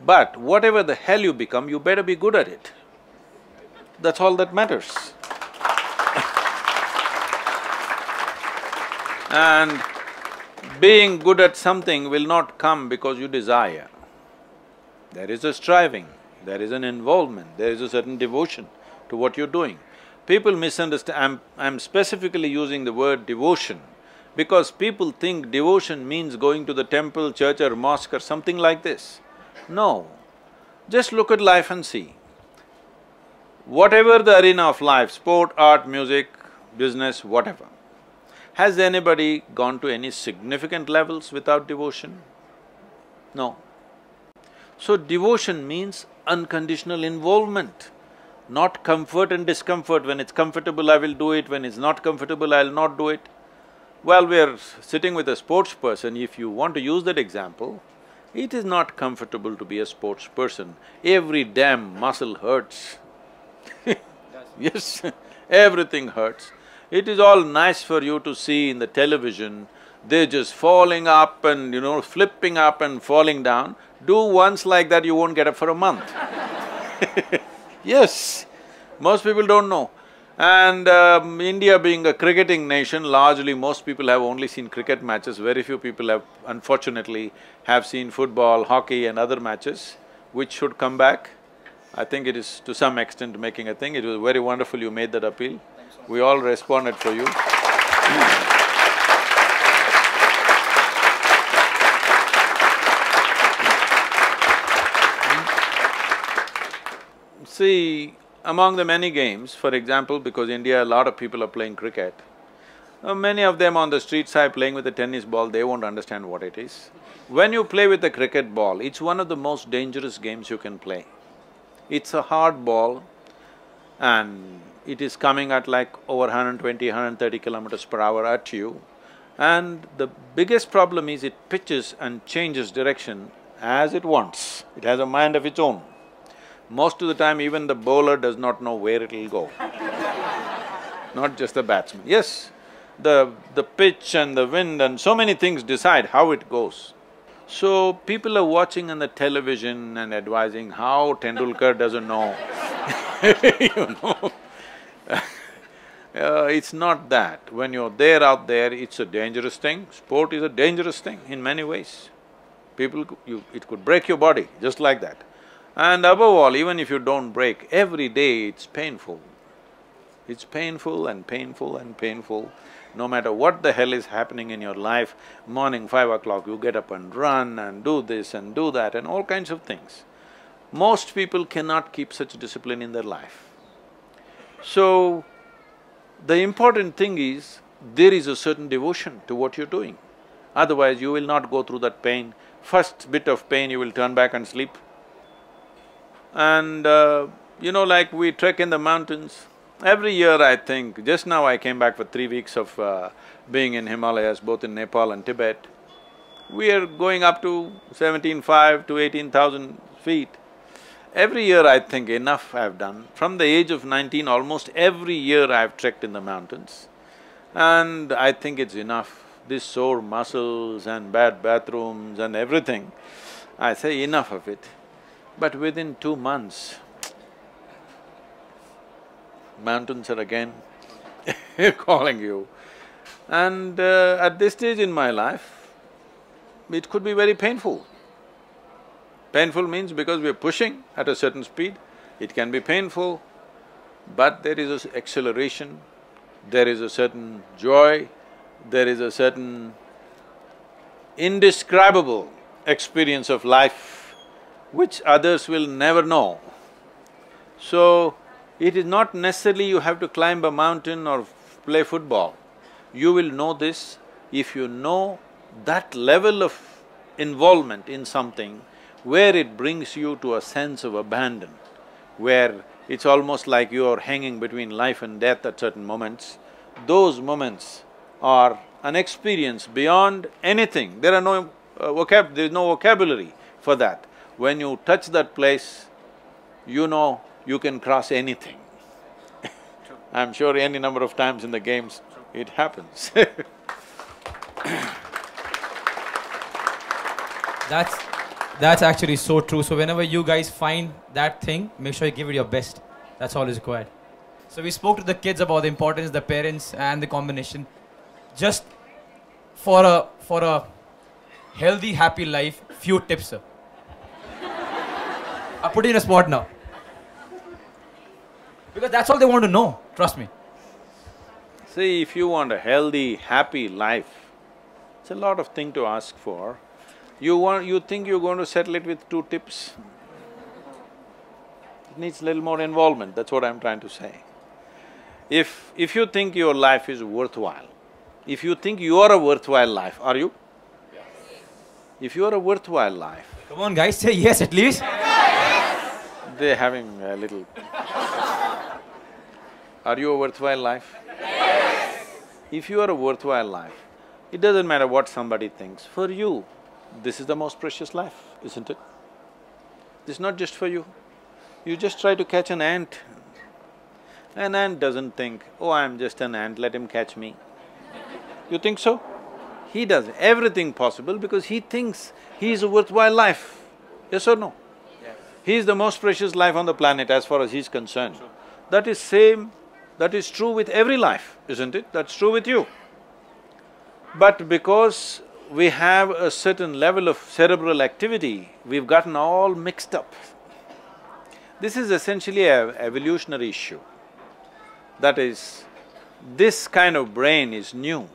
But whatever the hell you become, you better be good at it. That's all that matters. And being good at something will not come because you desire. There is a striving, there is an involvement, there is a certain devotion to what you're doing. People misunderstand… I'm specifically using the word devotion because people think devotion means going to the temple, church or mosque or something like this. No, just look at life and see. Whatever the arena of life, sport, art, music, business, whatever, has anybody gone to any significant levels without devotion? No. So devotion means unconditional involvement, not comfort and discomfort. When it's comfortable, I will do it, when it's not comfortable, I'll not do it. Well, we're sitting with a sports person, if you want to use that example, it is not comfortable to be a sports person. Every damn muscle hurts. Yes, everything hurts. It is all nice for you to see in the television, they're just falling up and, you know, flipping up and falling down. Do once like that, you won't get up for a month. Yes, most people don't know. And India being a cricketing nation, largely most people have only seen cricket matches, very few people have, unfortunately, have seen football, hockey and other matches, which should come back. I think it is to some extent making a thing. It was very wonderful you made that appeal. We all responded for you. See, among the many games, for example, because India, a lot of people are playing cricket, many of them on the street side playing with a tennis ball, they won't understand what it is. When you play with a cricket ball, it's one of the most dangerous games you can play. It's a hard ball and it is coming at like over 120, 130 kilometers per hour at you. And the biggest problem is it pitches and changes direction as it wants. It has a mind of its own. Most of the time, even the bowler does not know where it'll go. Not just the batsman. Yes, the pitch and the wind and so many things decide how it goes. So, people are watching on the television and advising how Tendulkar doesn't know. You know. It's not that. When you're there, out there, it's a dangerous thing. Sport is a dangerous thing in many ways. It could break your body, just like that. And above all, even if you don't break, every day it's painful. It's painful and painful and painful. No matter what the hell is happening in your life, morning 5 o'clock you get up and run and do this and do that and all kinds of things. Most people cannot keep such discipline in their life. So, the important thing is, there is a certain devotion to what you're doing. Otherwise, you will not go through that pain. First bit of pain, you will turn back and sleep. And you know, like we trek in the mountains, every year I think, just now I came back for 3 weeks of being in Himalayas, both in Nepal and Tibet. We are going up to 17,500 to 18,000 feet. Every year I think enough I've done. From the age of 19, almost every year I've trekked in the mountains. And I think it's enough. These sore muscles and bad bathrooms and everything, I say enough of it. But within 2 months, mountains are again calling you. And at this stage in my life, it could be very painful. Painful means because we are pushing at a certain speed, it can be painful, but there is an acceleration, there is a certain joy, there is a certain indescribable experience of life which others will never know. So, it is not necessarily you have to climb a mountain or play football. You will know this if you know that level of involvement in something where it brings you to a sense of abandon, where it's almost like you're hanging between life and death at certain moments. Those moments are an experience beyond anything. There are no there's no vocabulary for that. When you touch that place, you know you can cross anything. I'm sure any number of times in the games it happens. That's actually so true. So whenever you guys find that thing, make sure you give it your best. That's all is required. So we spoke to the kids about the importance, the parents and the combination. Just for a healthy, happy life, few tips, sir. I'll put you in a spot now. Because that's all they want to know, trust me. See, if you want a healthy, happy life, it's a lot of thing to ask for. You think you're going to settle it with 2 tips? It needs a little more involvement, that's what I'm trying to say. If you think your life is worthwhile, if you think you are a worthwhile life, are you? Yes. If you are a worthwhile life… Come on guys, say yes at least. Yes. They're having a little… Are you a worthwhile life? Yes. If you are a worthwhile life, it doesn't matter what somebody thinks, for you, this is the most precious life, isn't it? This is not just for you. You just try to catch an ant. An ant doesn't think, oh, I'm just an ant, let him catch me. You think so? He does everything possible because he thinks he is a worthwhile life. Yes or no? Yes. He is the most precious life on the planet as far as he's concerned. True. That is true with every life, isn't it? That's true with you. But because we have a certain level of cerebral activity, we've gotten all mixed up. This is essentially an evolutionary issue. That is, this kind of brain is new.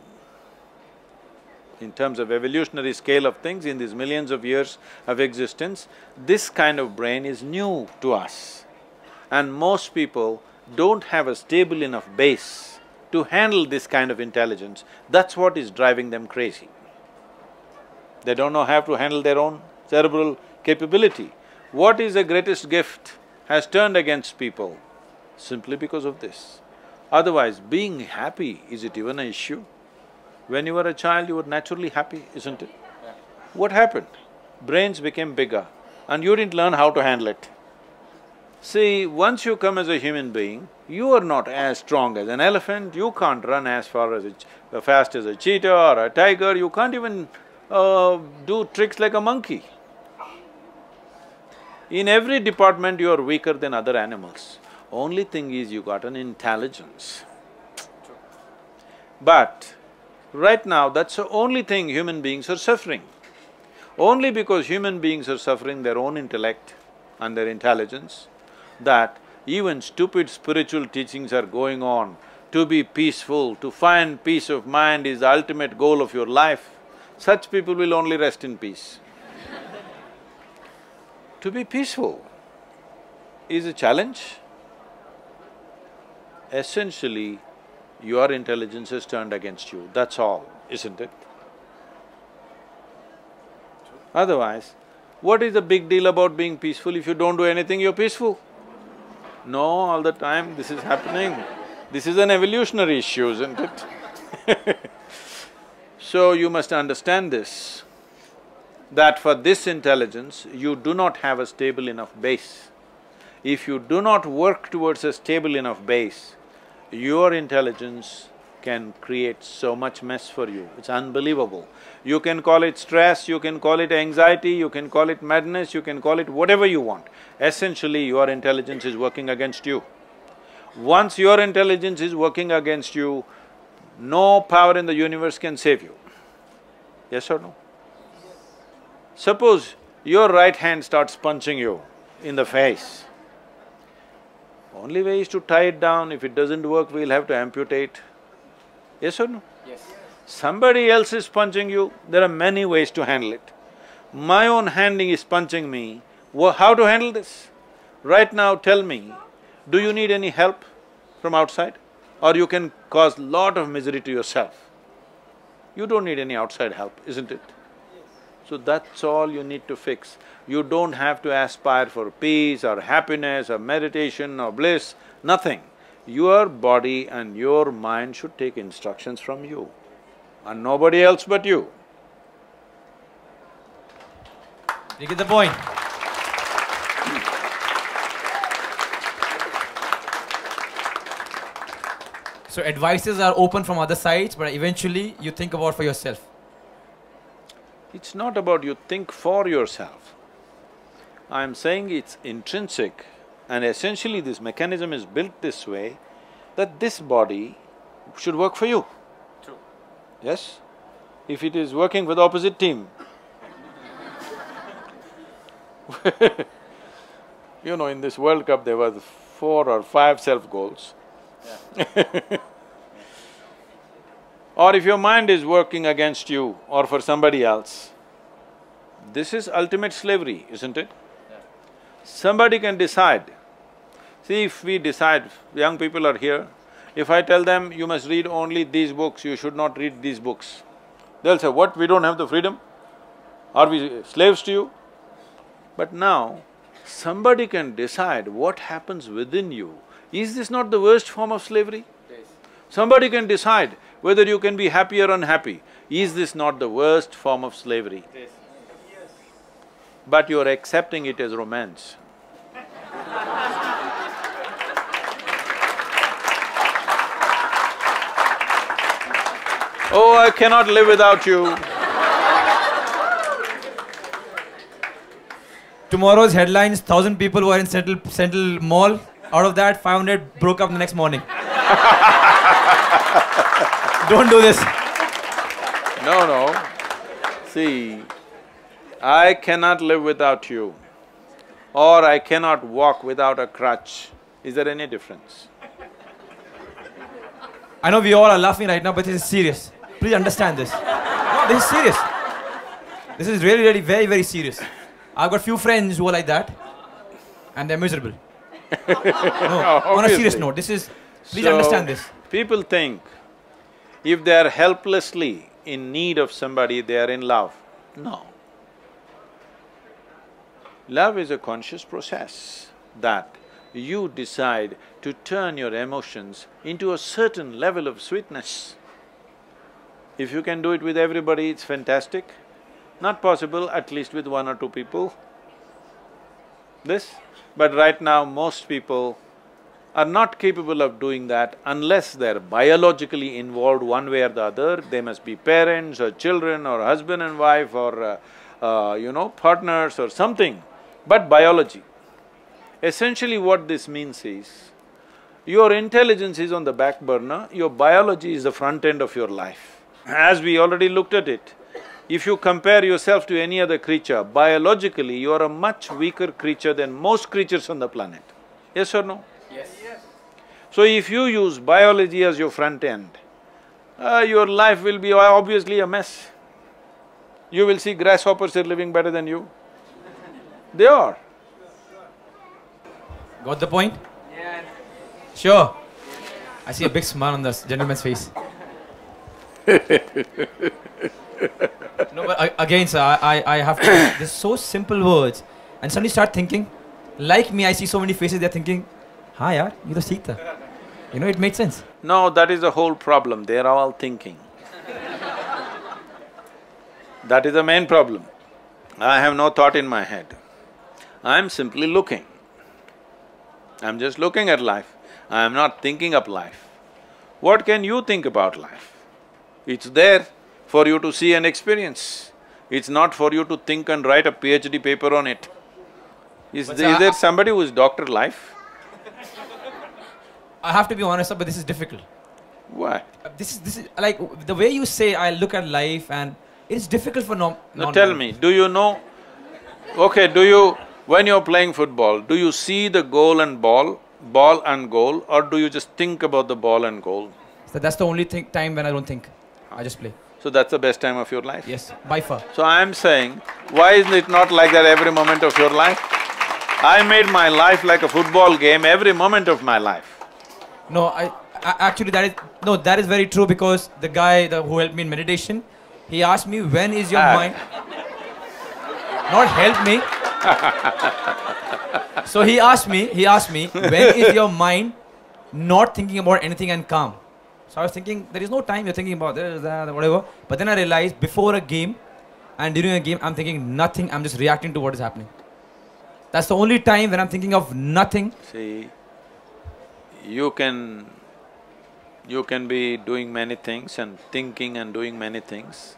In terms of evolutionary scale of things, in these millions of years of existence, this kind of brain is new to us. And most people don't have a stable enough base to handle this kind of intelligence. That's what is driving them crazy. They don't know how to handle their own cerebral capability. What is the greatest gift has turned against people simply because of this. Otherwise, being happy, is it even an issue? When you were a child, you were naturally happy, isn't it? Yeah. What happened? Brains became bigger and you didn't learn how to handle it. See, once you come as a human being, you are not as strong as an elephant, you can't run as fast as a cheetah or a tiger, you can't even do tricks like a monkey. In every department, you are weaker than other animals. Only thing is you got an intelligence. But right now, that's the only thing human beings are suffering. Only because human beings are suffering their own intellect and their intelligence, that even stupid spiritual teachings are going on. To be peaceful, to find peace of mind is the ultimate goal of your life. Such people will only rest in peace. To be peaceful is a challenge. Essentially, your intelligence has turned against you, that's all, isn't it? Otherwise, what is the big deal about being peaceful? If you don't do anything, you're peaceful. No, all the time this is happening. This is an evolutionary issue, isn't it? So you must understand this. that for this intelligence, you do not have a stable enough base. If you do not work towards a stable enough base, your intelligence can create so much mess for you, it's unbelievable. You can call it stress, you can call it anxiety, you can call it madness, you can call it whatever you want. Essentially, your intelligence is working against you. Once your intelligence is working against you, no power in the universe can save you. Yes or no? Suppose your right hand starts punching you in the face. Only way is to tie it down. If it doesn't work, we'll have to amputate. Yes or no? Yes. Somebody else is punching you, there are many ways to handle it. My own handing is punching me, how to handle this? Right now, tell me, do you need any help from outside? Or you can cause lot of misery to yourself? You don't need any outside help, isn't it? So that's all you need to fix. You don't have to aspire for peace or happiness or meditation or bliss, nothing. Your body and your mind should take instructions from you and nobody else but you. You get the point. So advices are open from other sides, but eventually you think about for yourself. It's not about you think for yourself. I'm saying it's intrinsic and essentially this mechanism is built this way that this body should work for you. True. Yes? If it is working for the opposite team, you know, in this World Cup there were 4 or 5 self-goals. Yeah. Or if your mind is working against you or for somebody else, this is ultimate slavery, isn't it? Yeah. Somebody can decide. See, if we decide, young people are here, if I tell them, you must read only these books, you should not read these books, they'll say, what, we don't have the freedom? Are we slaves to you? But now, somebody can decide what happens within you. Is this not the worst form of slavery? Yes. Somebody can decide whether you can be happy or unhappy. Is this not the worst form of slavery? Yes. But you're accepting it as romance. Oh, I cannot live without you. Tomorrow's headlines, 1,000 people were in Central Mall. Out of that, 500 broke up the next morning. Don't do this. No. See, I cannot live without you or I cannot walk without a crutch. Is there any difference? I know we all are laughing right now, but this is serious. Please understand this. No, this is serious. This is really very, very serious. I've got few friends who are like that and they're miserable. No, on a serious note, this is… Please understand this. People think if they are helplessly in need of somebody, they are in love. No. Love is a conscious process that you decide to turn your emotions into a certain level of sweetness. If you can do it with everybody, it's fantastic. Not possible, at least with 1 or 2 people. This. But right now, most people are not capable of doing that unless they're biologically involved one way or the other. They must be parents or children or husband and wife or partners or something, but biology. Essentially what this means is, your intelligence is on the back burner, your biology is the front end of your life. As we already looked at it, if you compare yourself to any other creature, biologically you are a much weaker creature than most creatures on the planet. Yes or no? Yes. So if you use biology as your front end, your life will be obviously a mess. You will see grasshoppers are living better than you. They are. Got the point? Yeah. Sure. I see a big smile on this gentleman's face. No, but again, sir, I have to… There's so simple words, and suddenly start thinking, like me, I see so many faces, they're thinking, हाँ यार, ये तो सीखता. You know, it makes sense. No, that is the whole problem, they are all thinking. That is the main problem. I have no thought in my head. I'm simply looking. I'm just looking at life. I am not thinking of life. What can you think about life? It's there for you to see and experience. It's not for you to think and write a PhD paper on it. Is there somebody who is Dr. Life? I have to be honest, sir, but this is difficult. Why? This is like the way you say I look at life, and it's difficult for Now tell me, do you know… Okay, when you're playing football, do you see the goal and ball and goal, or do you just think about the ball and goal? So that's the only time when I don't think. I just play. So that's the best time of your life? Yes, by far. So I'm saying, why isn't it not like that every moment of your life? I made my life like a football game every moment of my life. No, I actually that is very true, because the guy who helped me in meditation, he asked me, when is your mind… Not help me. So he asked me, when is your mind not thinking about anything and calm? So I was thinking, there is no time you're thinking about this, that, whatever. But then I realized, before a game and during a game, I'm thinking nothing, I'm just reacting to what is happening. That's the only time when I'm thinking of nothing. See, you can be doing many things and thinking and doing many things.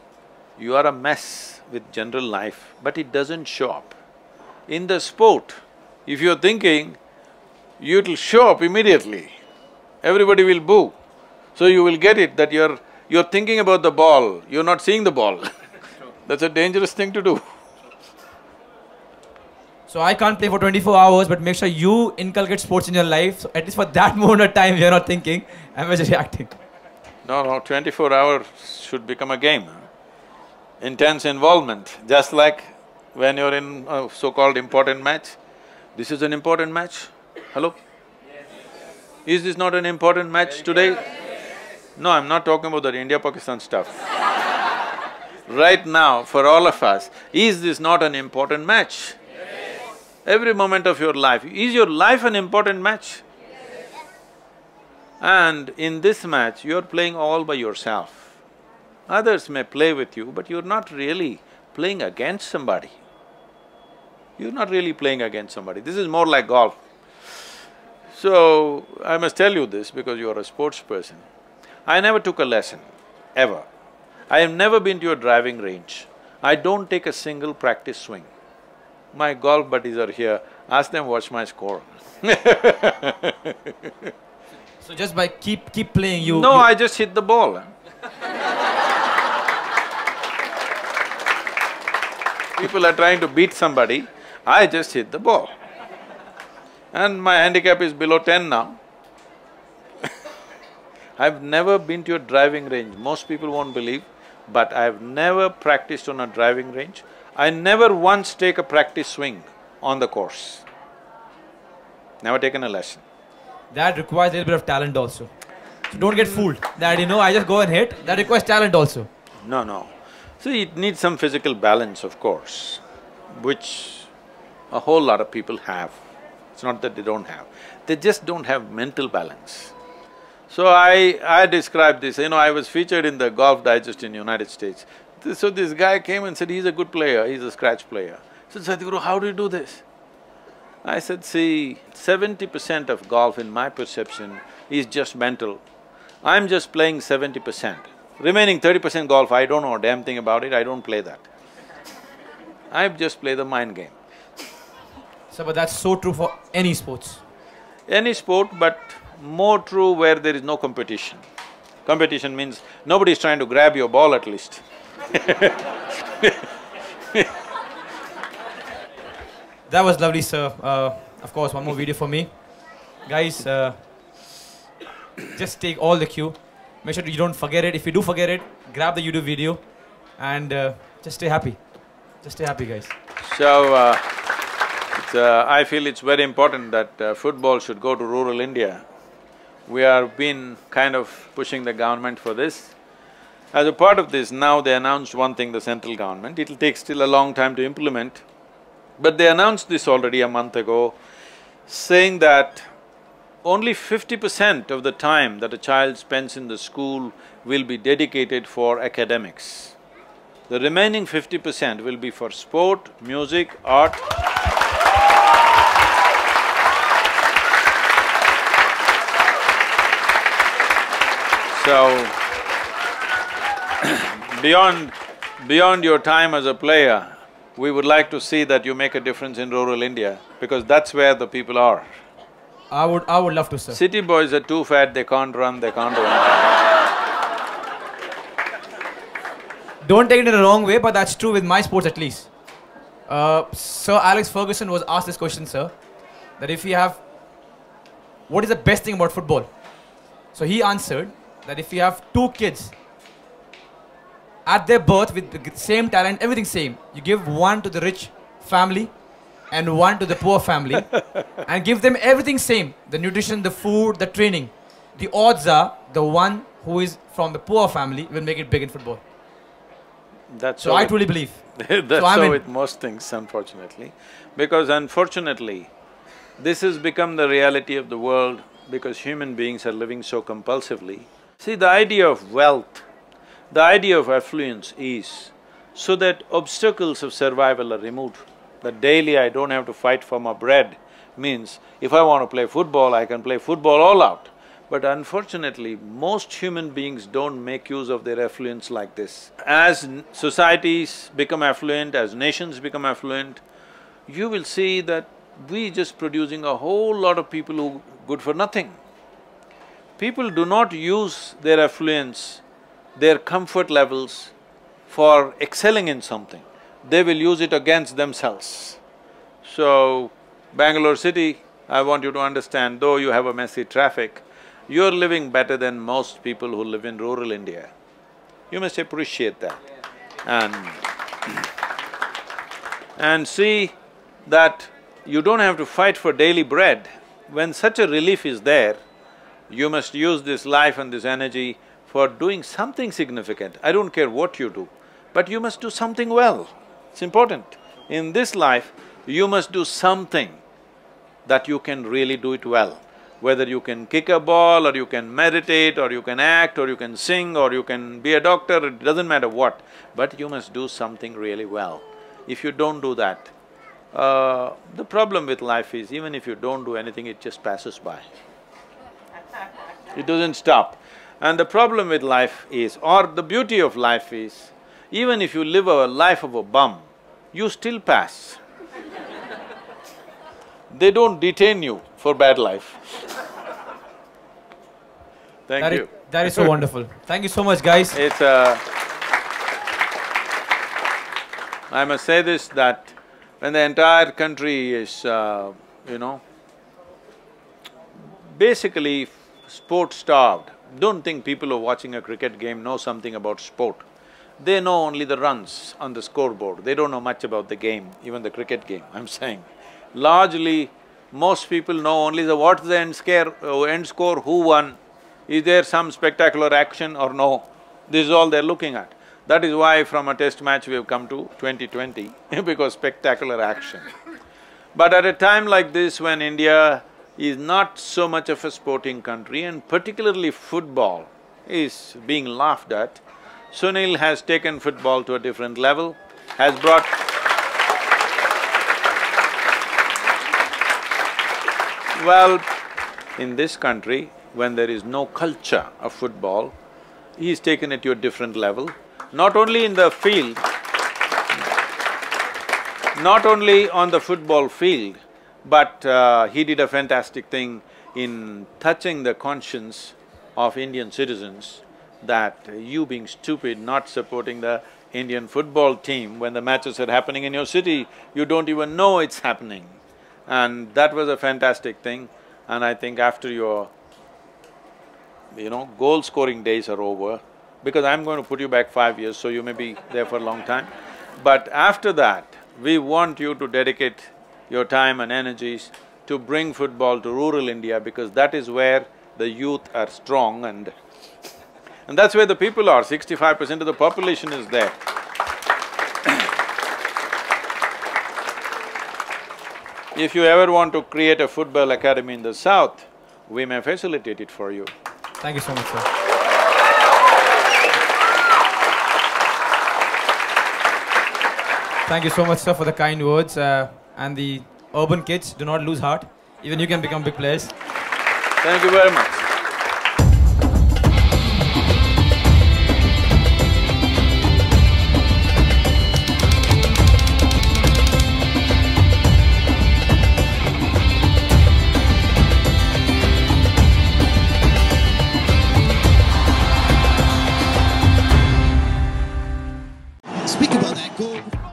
You are a mess with general life, but it doesn't show up. In the sport, if you're thinking, it'll show up immediately. Everybody will boo. So you will get it that you're thinking about the ball, you're not seeing the ball. That's a dangerous thing to do. So I can't play for 24 hours, but make sure you inculcate sports in your life, so at least for that moment of time, you're not thinking, I'm just reacting. No, 24 hours should become a game. Intense involvement, just like when you're in a so-called important match. This is an important match? Hello? Is this not an important match today? No, I'm not talking about the India-Pakistan stuff. Right now, for all of us, is this not an important match? Every moment of your life, is your life an important match? And in this match, you're playing all by yourself. Others may play with you, but you're not really playing against somebody. You're not really playing against somebody. This is more like golf. So, I must tell you this because you are a sports person. I never took a lesson, ever. I have never been to a driving range. I don't take a single practice swing. My golf buddies are here, ask them what's my score. So just by keep playing, you… No, I just hit the ball. People are trying to beat somebody, I just hit the ball. And my handicap is below 10 now. I've never been to a driving range, most people won't believe, but I've never practiced on a driving range. I never once take a practice swing on the course. Never taken a lesson. That requires a little bit of talent also. So don't get fooled that, I just go and hit. That requires talent also. No. See, it needs some physical balance, of course, which a whole lot of people have. It's not that they don't have, they just don't have mental balance. So I described this, I was featured in the Golf Digest in United States. So this guy came and said, he's a good player, he's a scratch player. I said, Sadhguru, how do you do this? I said, see, 70% of golf in my perception is just mental. I'm just playing 70%. Remaining 30% golf, I don't know a damn thing about it, I don't play that. I just play the mind game. So, but that's so true for any sports. Any sport, but more true where there is no competition. Competition means nobody is trying to grab your ball at least. That was lovely, sir. Of course, one more video for me. Guys, just take all the cue. Make sure you don't forget it. If you do forget it, grab the YouTube video and just stay happy. Just stay happy, guys. So, I feel it's very important that football should go to rural India. We have been kind of pushing the government for this. As a part of this, now they announced one thing, the central government, it'll take still a long time to implement. But they announced this already a month ago, saying that only 50% of the time that a child spends in the school will be dedicated for academics. The remaining 50% will be for sport, music, art. So, beyond your time as a player, we would like to see that you make a difference in rural India, because that's where the people are. I would love to, sir. City boys are too fat, they can't run, they can't run. Don't take it in the wrong way, but that's true with my sports at least. Sir Alex Ferguson was asked this question, sir, that if you have… what is the best thing about football? So he answered that if you have two kids at their birth with the same talent, everything same, you give one to the rich family and one to the poor family and give them everything same, the nutrition, the food, the training. The odds are the one who is from the poor family will make it big in football. That's So I truly believe. That's so with most things, unfortunately. Because unfortunately, this has become the reality of the world because human beings are living so compulsively. See, the idea of wealth, the idea of affluence is so that obstacles of survival are removed. That daily I don't have to fight for my bread means if I want to play football, I can play football all out. But unfortunately, most human beings don't make use of their affluence like this. As societies become affluent, as nations become affluent, you will see that we just producing a whole lot of people who are good for nothing. People do not use their affluence, their comfort levels for excelling in something. They will use it against themselves. So, Bangalore city, I want you to understand, though you have a messy traffic, you're living better than most people who live in rural India. You must appreciate that. And see that you don't have to fight for daily bread. When such a relief is there, you must use this life and this energy for doing something significant. I don't care what you do, but you must do something well. It's important. In this life, you must do something that you can really do it well. Whether you can kick a ball, or you can meditate, or you can act, or you can sing, or you can be a doctor, it doesn't matter what, but you must do something really well. If you don't do that, the problem with life is even if you don't do anything, it just passes by. It doesn't stop. And the problem with life is, or the beauty of life is, even if you live a life of a bum, you still pass. They don't detain you for bad life. Thank you. That is so wonderful. Thank you so much, guys. I must say this, that when the entire country is, basically sport-starved, don't think people who are watching a cricket game know something about sport. They know only the runs on the scoreboard, they don't know much about the game, even the cricket game, I'm saying. Largely, most people know only what's the end score, who won, is there some spectacular action or no, this is all they're looking at. That is why from a test match we have come to 2020 because spectacular action. But at a time like this when India is not so much of a sporting country and particularly football is being laughed at, Sunil has taken football to a different level, has brought… Well, in this country, when there is no culture of football, he's taken it to a different level, not only in the field, not only on the football field, but he did a fantastic thing in touching the conscience of Indian citizens that you being stupid, not supporting the Indian football team when the matches are happening in your city, you don't even know it's happening. And that was a fantastic thing, and I think after your, goal-scoring days are over, because I'm going to put you back 5 years, so you may be there for a long time. But after that, we want you to dedicate your time and energies to bring football to rural India, because that is where the youth are strong and that's where the people are, 65% of the population is there. If you ever want to create a football academy in the south, we may facilitate it for you. Thank you so much, sir. Thank you so much, sir, for the kind words. And the urban kids, do not lose heart. Even you can become big players. Thank you very much. Speak about that goal.